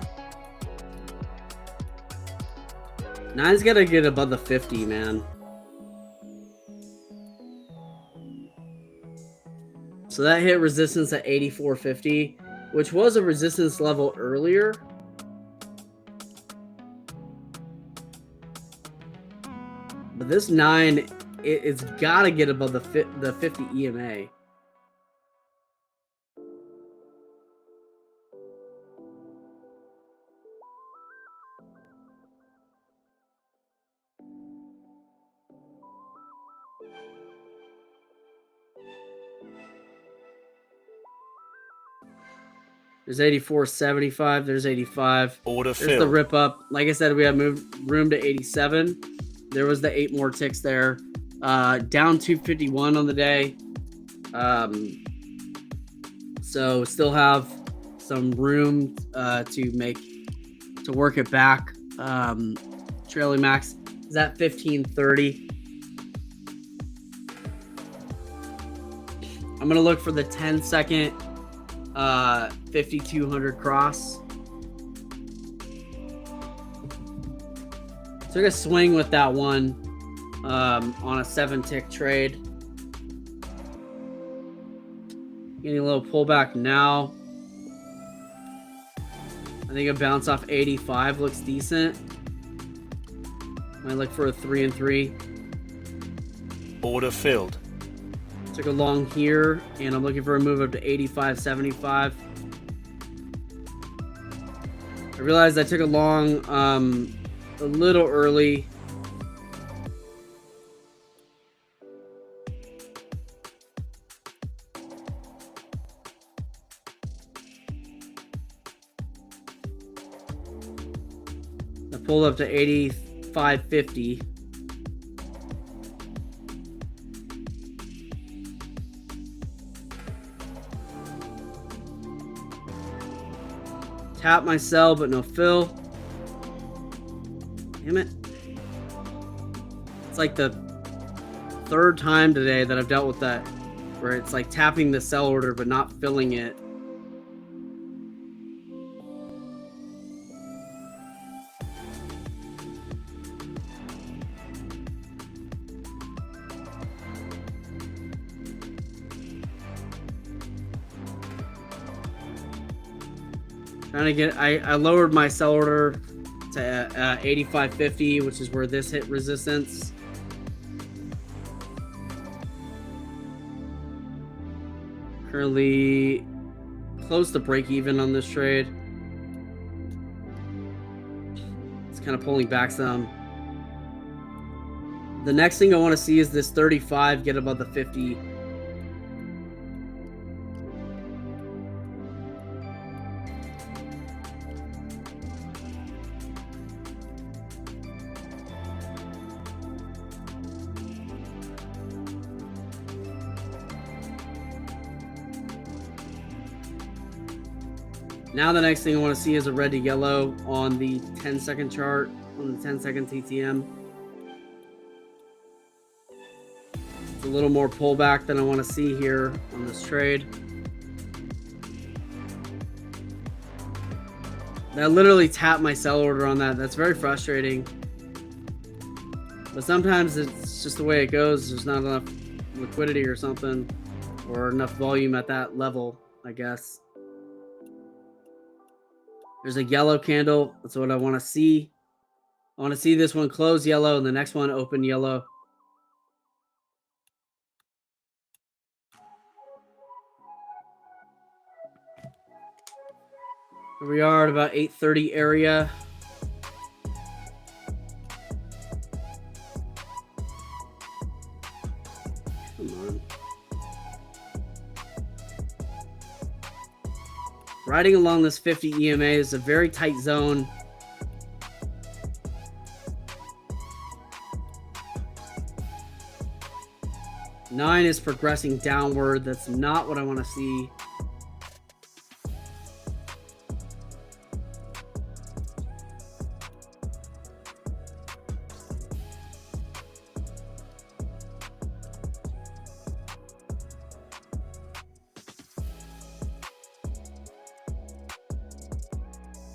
9's got to get above the 50, man. So that hit resistance at 84.50, which was a resistance level earlier. But this 9, it's got to get above the 50 EMA. There's 84.75. There's 85. Order There's the filled. rip up. Like I said, we have moved room to 87. There was the 8 more ticks there. Down 251 on the day. So still have some room to work it back. Trailing max is at 1530. I'm gonna look for the 10-second 5200 cross. Took a swing with that one on a 7-tick trade. Getting a little pullback now. I think a bounce off 85 looks decent. Might look for a 3 and 3. Order filled. Took a long here, and I'm looking for a move up to 85.75. I realized I took a long a little early. I pulled up to 85.50. Tap my sell, but no fill. Damn it. It's like the third time today that I've dealt with that, where it's like tapping the sell order, but not filling it. Trying to get, I lowered my sell order to 85.50, which is where this hit resistance. Currently close to break even on this trade. It's kind of pulling back some. The next thing I want to see is this 35 get above the 50. Now the next thing I want to see is a red to yellow on the 10-second chart, on the 10-second TTM. It's a little more pullback than I want to see here on this trade. I literally tapped my sell order on that. That's very frustrating. But sometimes it's just the way it goes. There's not enough liquidity or something, or enough volume at that level, I guess. There's a yellow candle. That's what I want to see. I want to see this one close yellow and the next one open yellow. Here we are at about 8:30 area. Come on. Riding along this 50 EMA is a very tight zone. Nine is progressing downward. That's not what I want to see.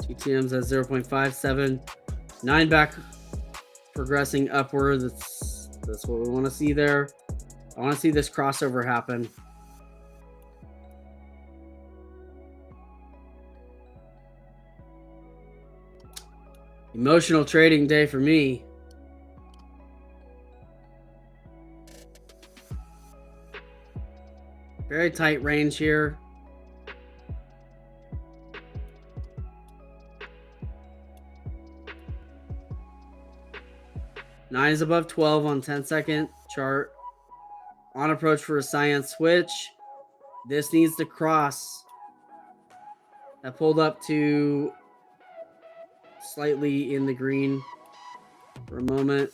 TTM's at 0.57. 9 back progressing upward. That's what we want to see there. I want to see this crossover happen. Emotional trading day for me. Very tight range here. Nine is above 12 on 10-second chart. On approach for a cyan switch. This needs to cross. That pulled up to slightly in the green for a moment.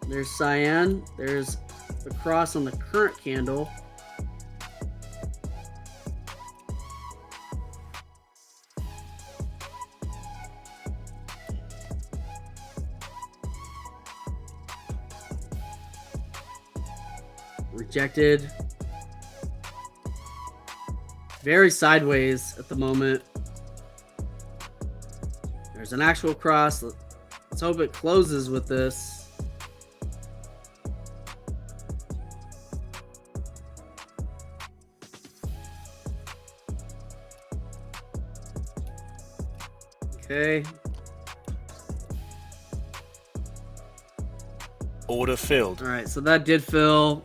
There's cyan. There's the cross on the current candle. Rejected. Very sideways at the moment. There's an actual cross. Let's hope it closes with this. Okay. Order filled. All right, so that did fill.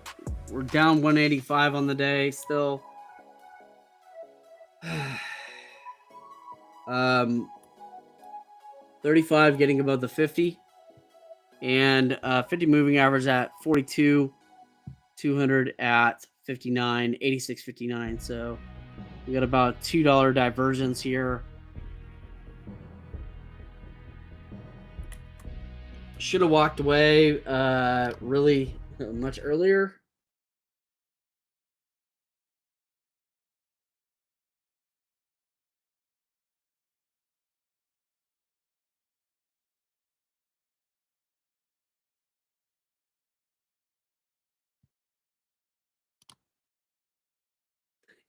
We're down 185 on the day still. 35 getting above the 50, and 50 moving average at 42, 200 at 59, 86.59. So we got about $2 divergence here. Should have walked away really much earlier.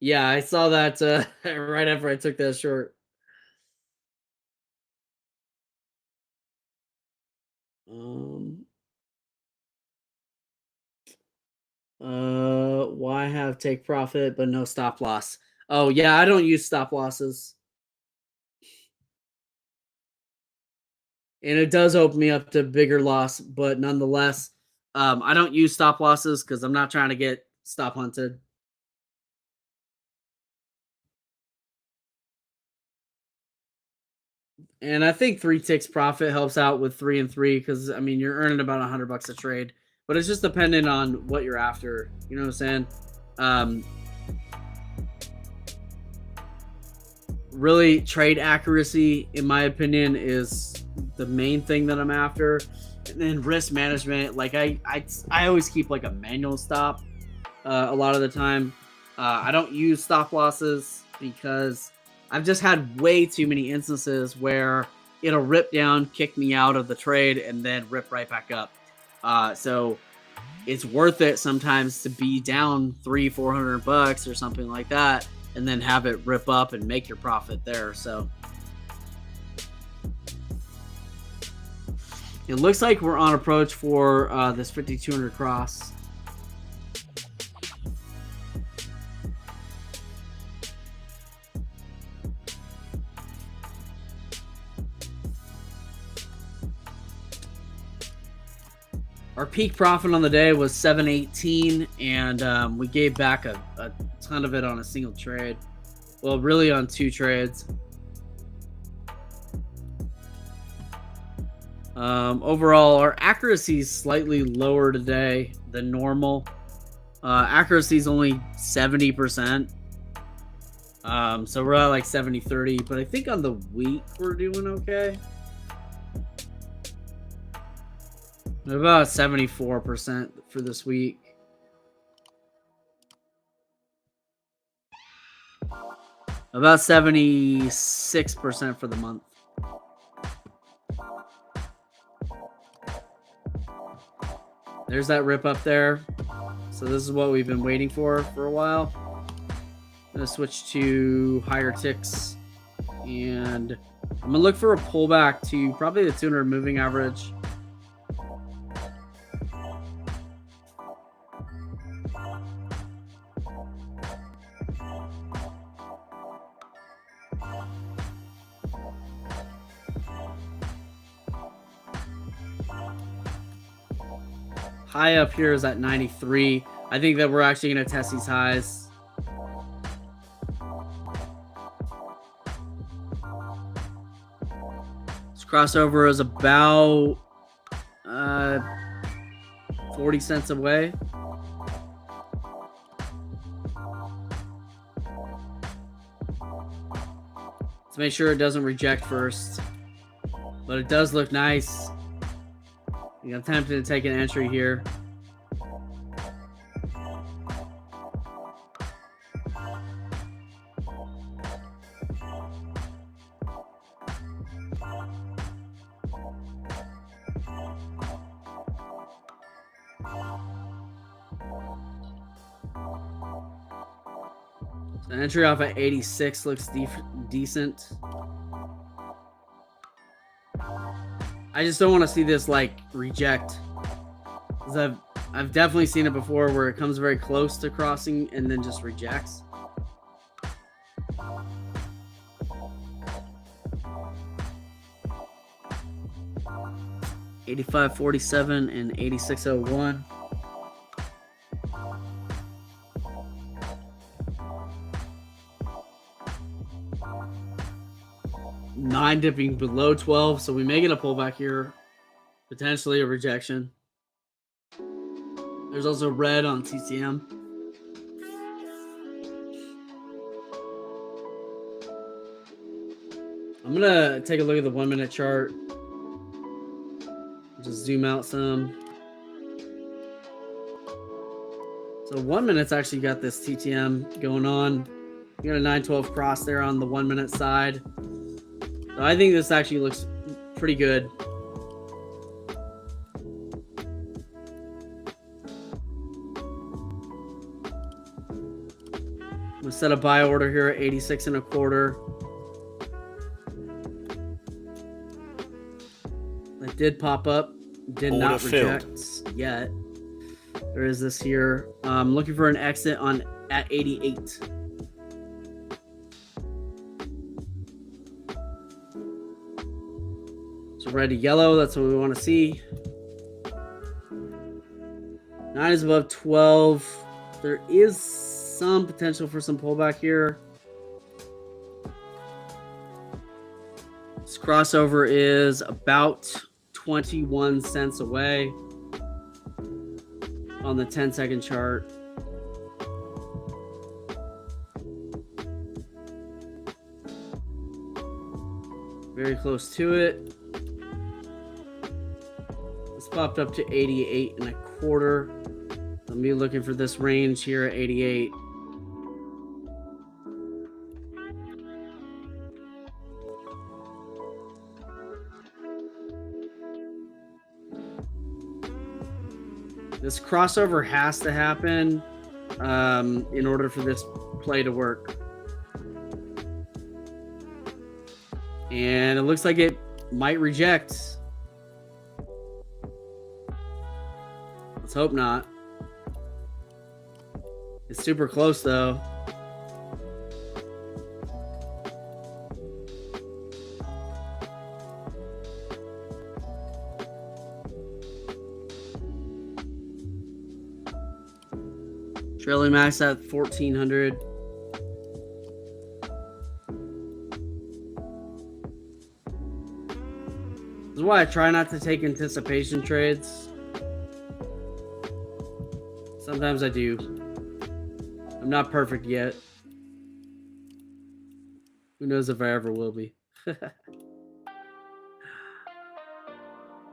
Yeah, I saw that right after I took that short. Um, why have take profit but no stop loss? Oh yeah, I don't use stop losses, and it does open me up to bigger loss, but nonetheless, I don't use stop losses because I'm not trying to get stop hunted. And I think three ticks profit helps out with 3 and 3 because I mean you're earning about $100 a trade, but it's just dependent on what you're after. You know what I'm saying? Um, really, trade accuracy, in my opinion, is the main thing that I'm after. And then risk management, like I always keep like a manual stop. A lot of the time, I don't use stop losses because I've just had way too many instances where it'll rip down, kick me out of the trade, and then rip right back up. So it's worth it sometimes to be down $300-400 or something like that, and then have it rip up and make your profit there. So it looks like we're on approach for this 5200 cross. Our peak profit on the day was 718, and we gave back a ton of it on a single trade. Well, really on 2 trades. Overall, our accuracy is slightly lower today than normal. Accuracy is only 70%. So we're at like 70-30, but I think on the week we're doing okay. About 74% for this week. About 76% for the month. There's that rip up there. So this is what we've been waiting for a while. I'm going to switch to higher ticks. And I'm going to look for a pullback to probably the 200 moving average. High up here is at 93. I think that we're actually going to test these highs. This crossover is about 40 cents away. Let's make sure it doesn't reject first. But it does look nice. I'm tempted to take an entry here. So entry off at 86 looks decent. I just don't want to see this like reject, because I've definitely seen it before where it comes very close to crossing and then just rejects. 85.47 and 86.01. Nine dipping below 12, so we may get a pullback here, potentially a rejection. There's also red on TTM. I'm gonna take a look at the 1 minute chart. Just zoom out some. So 1 minute's actually got this TTM going on. You got a 912 cross there on the 1 minute side. So I think this actually looks pretty good. I'm gonna set a buy order here at 86.25. That did pop up, did Order not reject filled. yet. There is this here. I'm looking for an exit on at 88. So red to yellow, that's what we want to see. 9 is above 12. There is some potential for some pullback here. This crossover is about 21 cents away on the 10-second chart. Very close to it. This popped up to 88.25. I'm be looking for this range here at 88. This crossover has to happen in order for this play to work. And it looks like it might reject. Let's hope not. It's super close though. Trailing max at 1400. This is why I try not to take anticipation trades. Sometimes I do. I'm not perfect yet. Who knows if I ever will be. All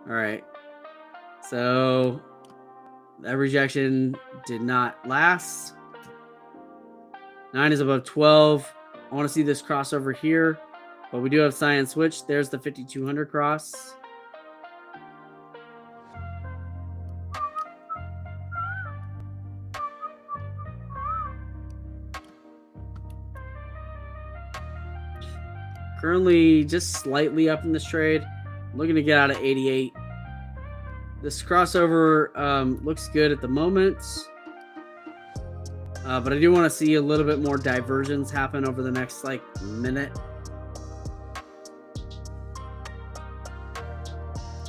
right. So that rejection did not last. 9 is above 12. I want to see this crossover here, but we do have science switch. There's the 5200 cross. Currently just slightly up in this trade. Looking to get out of 88. This crossover looks good at the moment. But I do want to see a little bit more divergence happen over the next minute.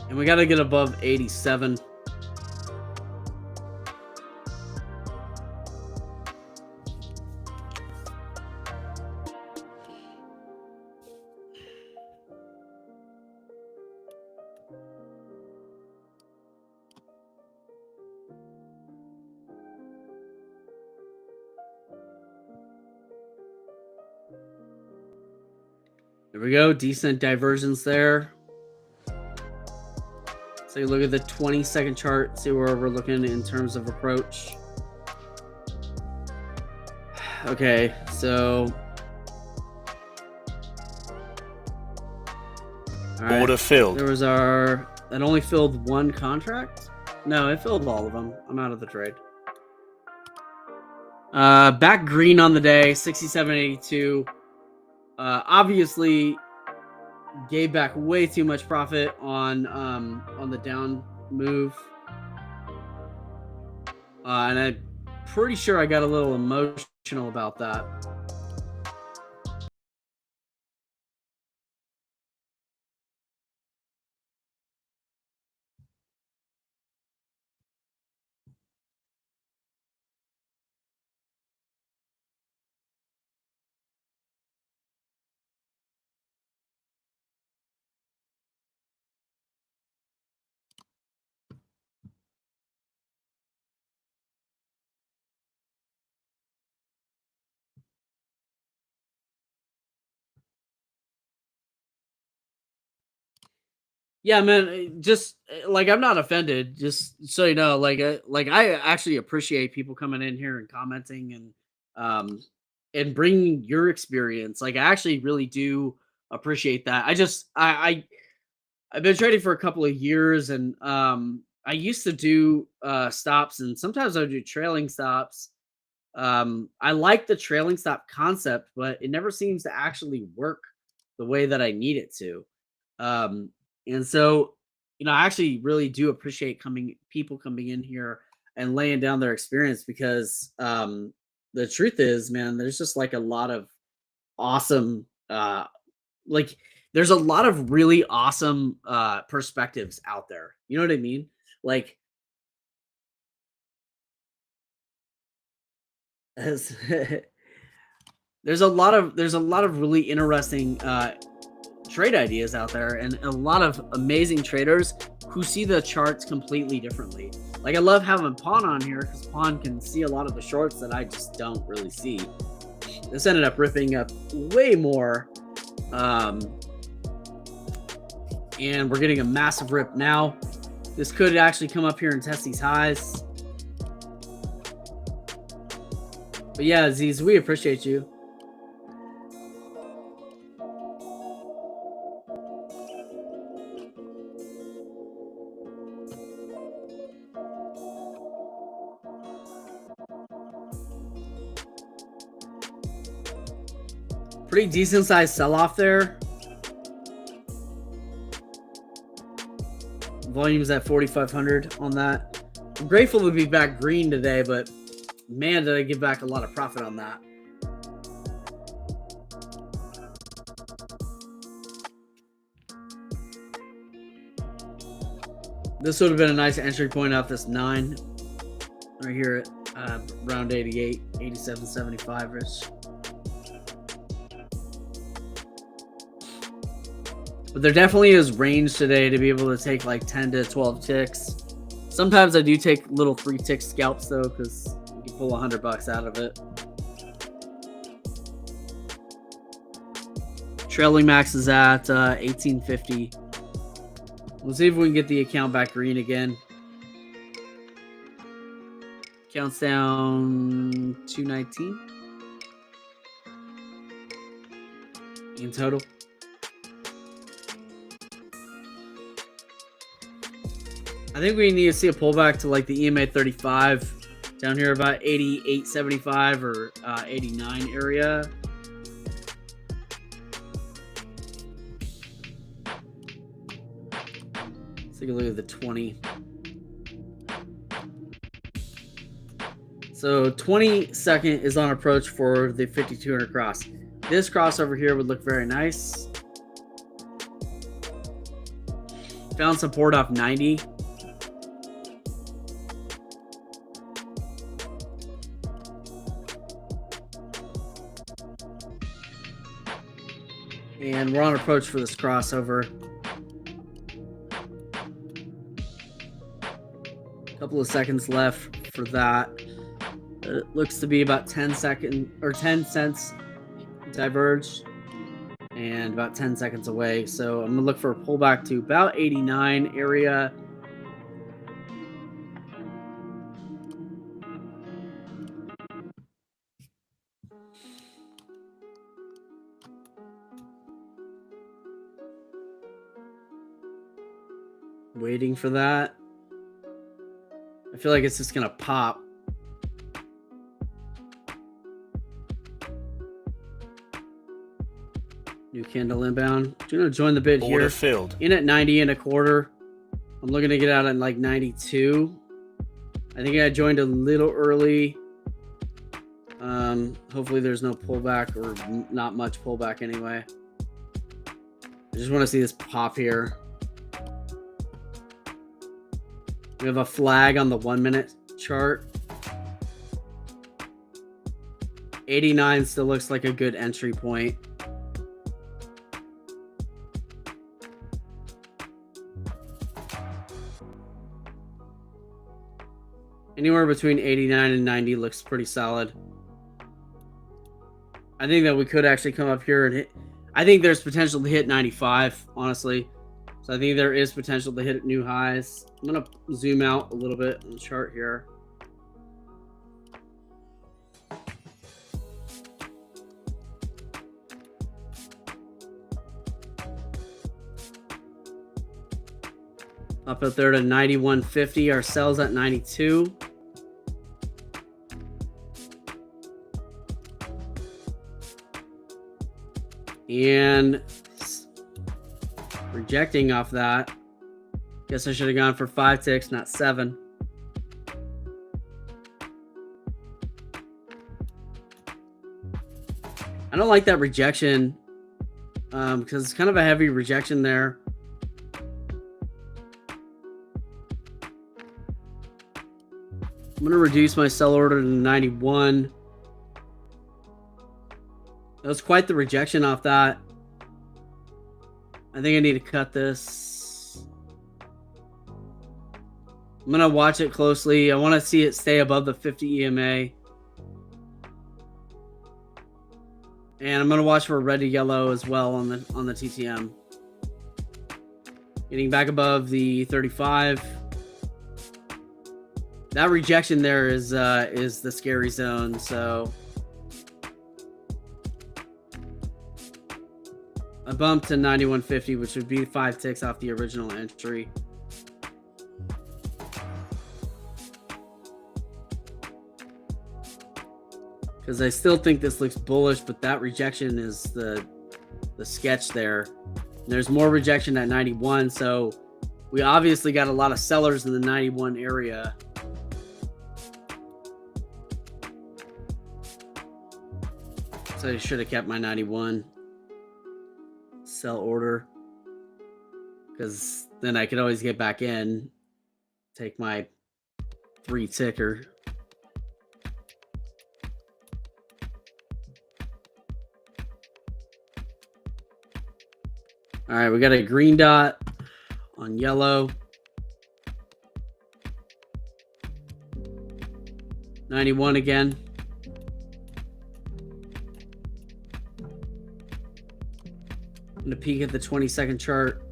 And we got to get above 87. There we go. Decent divergence there. So you look at the 20-second chart, see where we're looking in terms of approach. Okay, so right. Order filled. There was that only filled one contract? No, it filled all of them. I'm out of the trade. Back green on the day, 67.82. Obviously gave back way too much profit on the down move. And I'm pretty sure I got a little emotional about that. Yeah, man. Just like I'm not offended. Just so you know, like I actually appreciate people coming in here and commenting um and bringing your experience. Like I actually really do appreciate that. I've been trading for a couple of years, and I used to do stops, and sometimes I would do trailing stops. I like the trailing stop concept, but it never seems to actually work the way that I need it to. Um, and so, I actually really do appreciate people coming in here and laying down their experience because the truth is, man, there's just like a lot of awesome like there's a lot of really awesome perspectives out there. You know what I mean? Like as there's a lot of really interesting trade ideas out there, and a lot of amazing traders who see the charts completely differently. Like I love having Pawn on here because Pawn can see a lot of the shorts that I just don't really see. This ended up ripping up way more, um, and we're getting a massive rip now. This could actually come up here and test these highs. But yeah, Aziz, we appreciate you. Pretty decent sized sell off there. Volume's at 4,500 on that. I'm grateful to be back green today, but man, did I give back a lot of profit on that. This would have been a nice entry point off this 9 right here at round 88, 87.75-ish. But there definitely is range today to be able to take like 10 to 12 ticks. Sometimes I do take little 3-tick scalps though, because you can pull $100 out of it. Trailing max is at 1850. Let's see if we can get the account back green again. Counts down 219 in total. I think we need to see a pullback to like the EMA 35 down here about 88.75 or 89 area. Let's take a look at the 20. So 22nd is on approach for the 5200 cross. This crossover here would look very nice. Found support off 90. And we're on approach for this crossover. Couple of seconds left for that. It looks to be about 10 cents diverged and about 10 seconds away. So I'm gonna look for a pullback to about 89 area. Waiting for that. I feel like it's just gonna pop. New candle inbound. Do you want to join the bid Order here? filled. In at 90.25. I'm looking to get out at like 92. I think I joined a little early. Hopefully there's no pullback or not much pullback anyway. I just want to see this pop here. We have a flag on the 1 minute chart. 89 still looks like a good entry point. Anywhere between 89 and 90 looks pretty solid. I think that we could actually come up here and hit. I think there's potential to hit 95, honestly. So I think there is potential to hit new highs. I'm going to zoom out a little bit on the chart here. Up there to 91.50. Our sells at 92. And rejecting off that. Guess I should have gone for 5 ticks, not 7. I don't like that rejection because it's kind of a heavy rejection there. I'm going to reduce my sell order to 91. That was quite the rejection off that. I think I need to cut this. I'm going to watch it closely. I want to see it stay above the 50 EMA. And I'm going to watch for red to yellow as well on the TTM. Getting back above the 35. That rejection there is the scary zone, so a bump to 91.50, which would be 5 ticks off the original entry. Because I still think this looks bullish, but that rejection is the sketch there. And there's more rejection at 91, so we obviously got a lot of sellers in the 91 area. So I should have kept my 91 sell order, because then I could always get back in, take my 3 ticker. All right, we got a green dot on yellow. 91 again. I'm going to peek at the 20-second chart.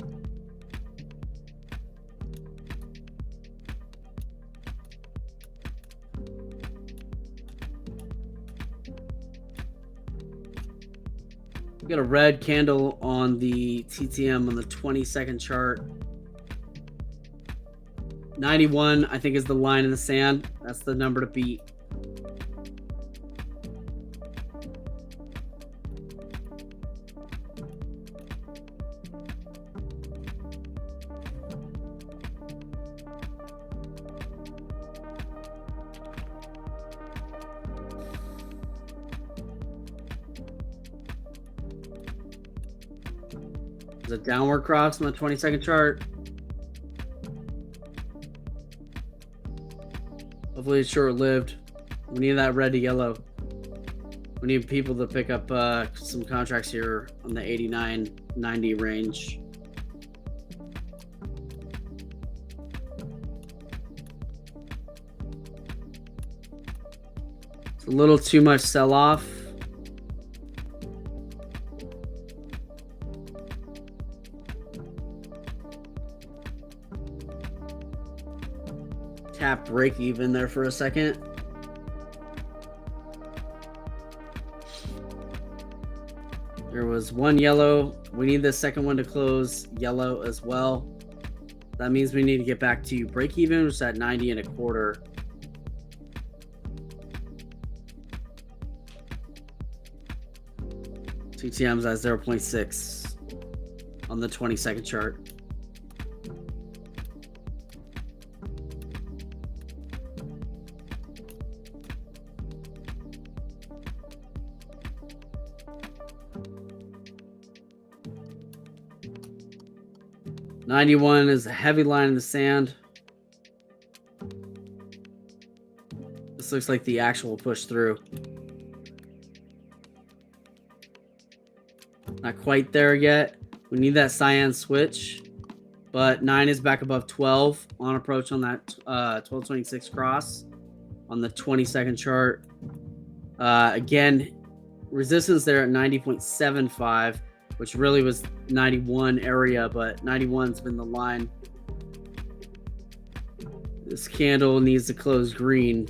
We got a red candle on the TTM on the 20-second chart. 91, I think, is the line in the sand. That's the number to beat. There's a downward cross on the 20-second chart. Hopefully it's short-lived. We need that red to yellow. We need people to pick up some contracts here on the 89-90 range. It's a little too much sell-off. Tap break even there for a second. There was one yellow. We need the second one to close yellow as well. That means we need to get back to break even, which is at 90.25. TTM's at 0.6 on the 20-second chart. $91 is a heavy line in the sand. This looks like the actual push through. Not quite there yet. We need that cyan switch, but 9 is back above 12 on approach on that 1226 cross on the 20-second chart. Again, resistance there at 90.75. which really was 91 area, but 91's been the line. This candle needs to close green.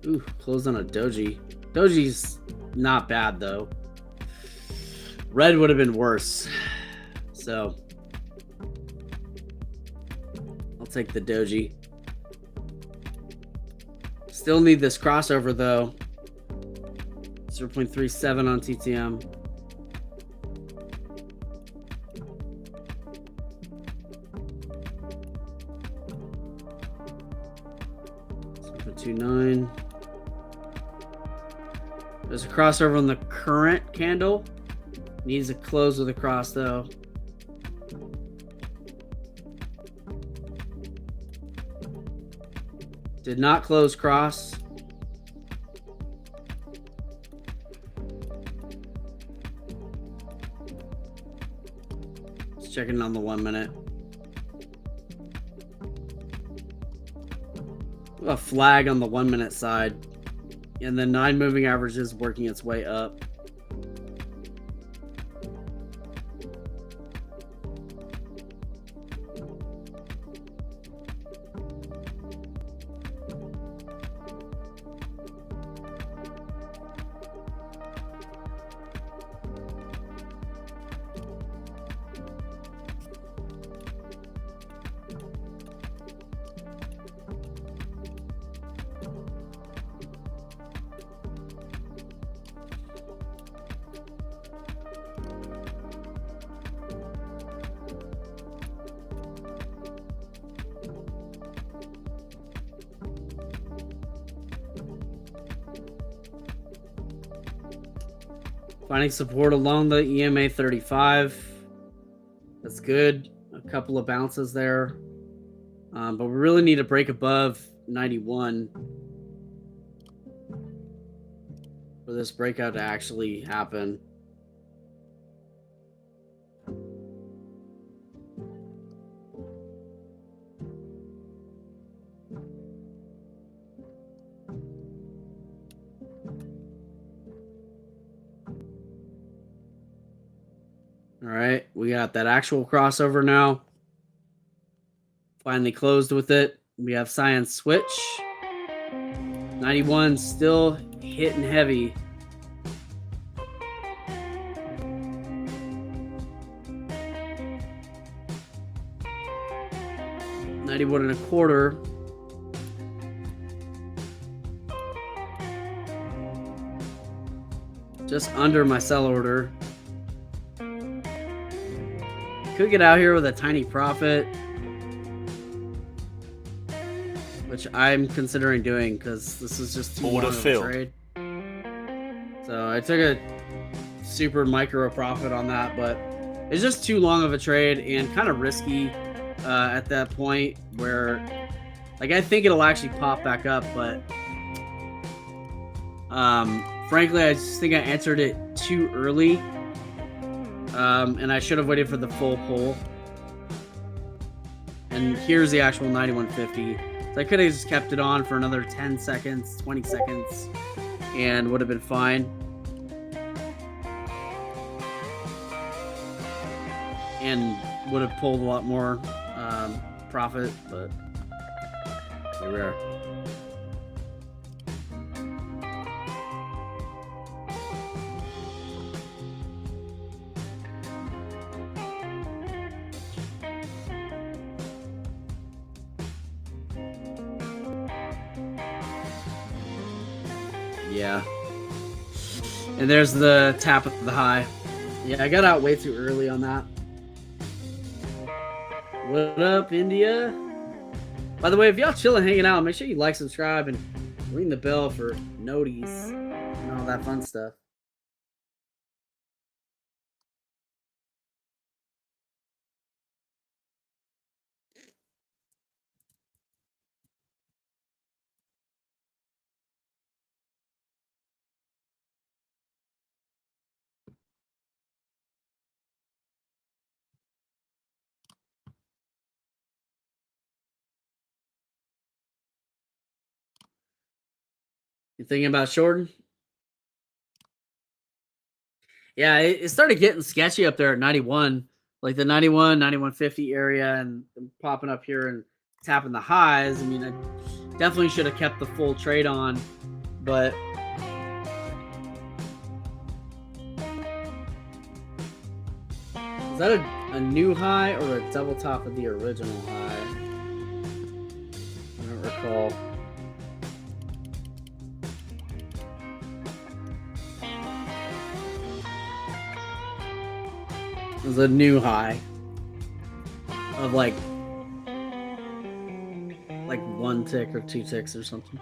Ooh, closed on a doji. Doji's not bad though. Red would have been worse. So I'll take the doji. Still need this crossover though. 0.37 on TTM. $0.29. There's a crossover on the current candle. Needs to close with a cross though. Did not close cross. Just checking on the 1 minute. A flag on the 1 minute side. And the 9 moving average is working its way up. Finding support along the EMA 35. That's good. A couple of bounces there. But we really need to break above 91 for this breakout to actually happen. All right, we got that actual crossover now. Finally closed with it. We have Cyan switch. 91 still hitting heavy. $91.25. Just under my sell order. Could get out here with a tiny profit, which I'm considering doing because this is just too long of a trade. So I took a super micro profit on that, but it's just too long of a trade and kind of risky at that point where, like, I think it'll actually pop back up, but frankly, I just think I entered it too early. And I should have waited for the full pull. And here's the actual 91.50. So I could have just kept it on for another 10 seconds, 20 seconds, and would have been fine. And would have pulled a lot more profit, but here we are. Yeah. And there's the tap at the high. Yeah, I got out way too early on that. What up, India? By the way, if y'all chilling, hanging out, make sure you like, subscribe, and ring the bell for noties and all that fun stuff. You thinking about shorting? Yeah, it started getting sketchy up there at 91, like the 91, 91.50 area, and popping up here and tapping the highs. I mean, I definitely should have kept the full trade on, but is that a new high or a double top of the original high? I don't recall. It was a new high of like one tick or two ticks or something.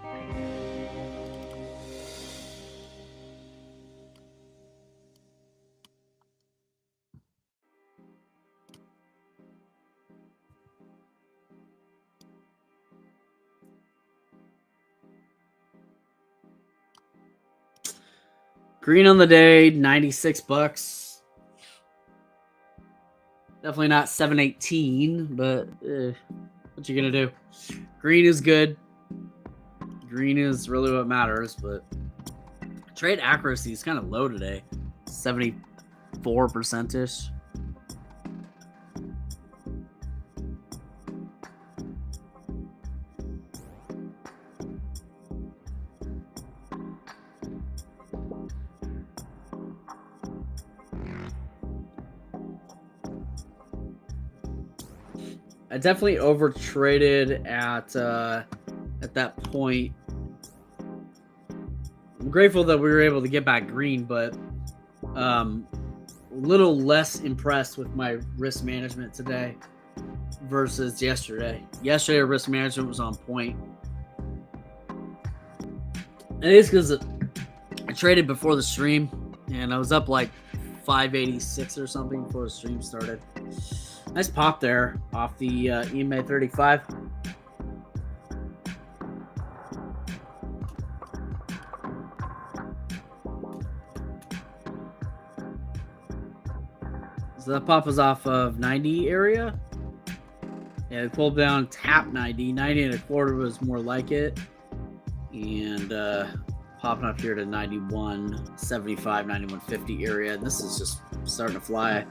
Green on the day, 96 bucks. Definitely not 718, but what you gonna do? Green is good. Green is really what matters, but trade accuracy is kind of low today, 74% ish. I definitely over traded at that point. I'm grateful that we were able to get back green, but a little less impressed with my risk management today versus yesterday. Yesterday, our risk management was on point. And it's because I traded before the stream, and I was up like 586 or something before the stream started. Nice pop there off the EMA 35. So that pop was off of 90 area. Yeah, it pulled down, tap 90. 90 and a quarter was more like it. And popping up here to 91, 75, 91.50 area. And this is just starting to fly.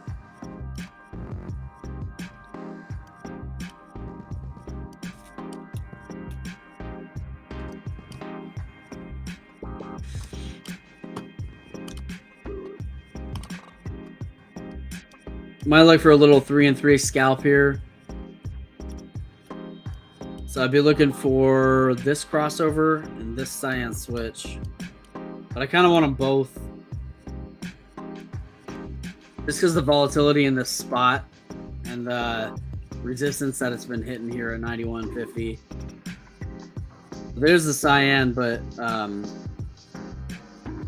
Might look for a little 3-and-3 scalp here. So I'd be looking for this crossover and this cyan switch. But I kind of want them both. Just because the volatility in this spot and the resistance that it's been hitting here at 91.50. There's the cyan, but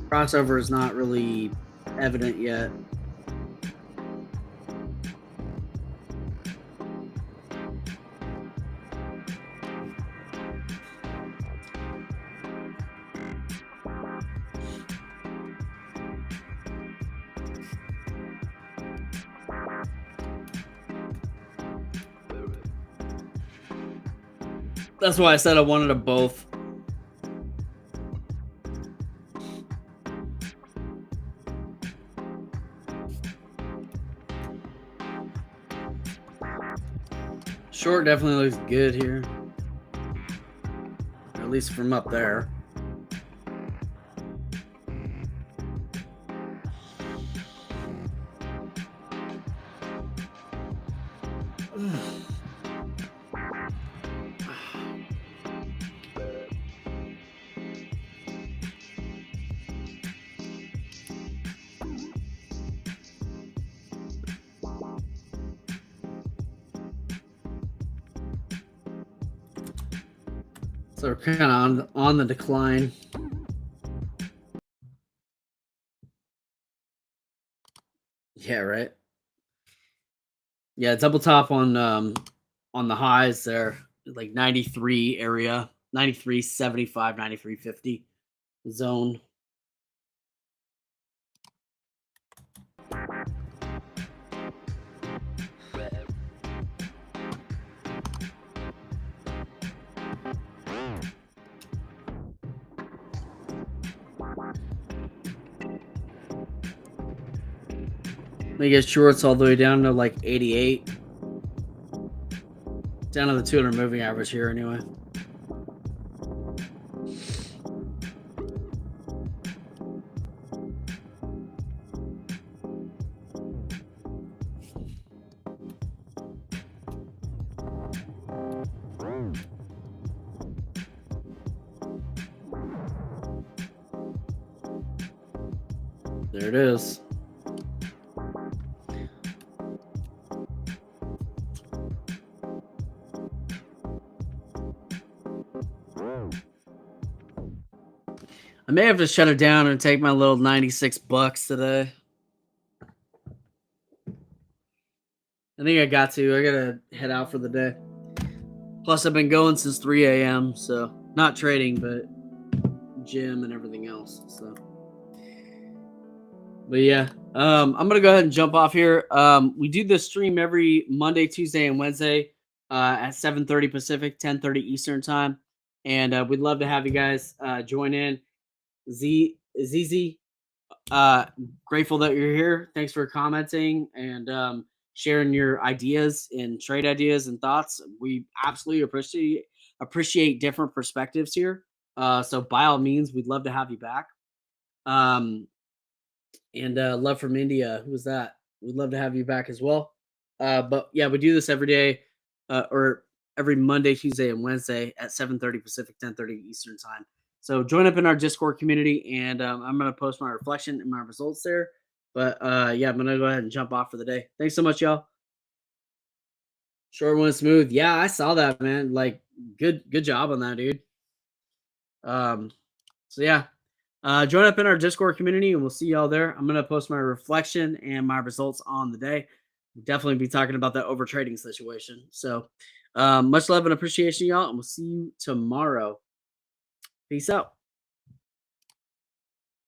crossover is not really evident yet. That's why I said I wanted them both. Short definitely looks good here. At least from up there. So we're kind of on the decline. Yeah, right. Yeah, double top on the highs there, like 93 area, 93.75, 93.50 zone. me get shorts all the way down to like 88. Down to the 200 moving average here anyway. There it is. I may have to shut it down and take my little 96 bucks today. I think I got to. I gotta head out for the day. Plus, I've been going since 3 a.m. So, not trading, but gym and everything else. So, but yeah, I'm gonna go ahead and jump off here. We do this stream every Monday, Tuesday, and Wednesday at 7:30 Pacific, 10:30 Eastern time, and we'd love to have you guys join in. ZZ, grateful that you're here. Thanks for commenting and sharing your ideas and trade ideas and thoughts. We absolutely appreciate different perspectives here. So by all means, we'd love to have you back. And Love from India, who was that? We'd love to have you back as well. But yeah, we do this every day, or every Monday, Tuesday, and Wednesday at 7:30 Pacific, 10:30 Eastern time. So join up in our Discord community, and I'm gonna post my reflection and my results there. But yeah, I'm gonna go ahead and jump off for the day. Thanks so much, y'all. Short one smooth. Yeah, I saw that, man. Like, good job on that, dude. Um, so yeah, join up in our Discord community, and we'll see y'all there. I'm gonna post my reflection and my results on the day. We'll definitely be talking about that over trading situation. So, much love and appreciation, y'all, and we'll see you tomorrow. Peace out.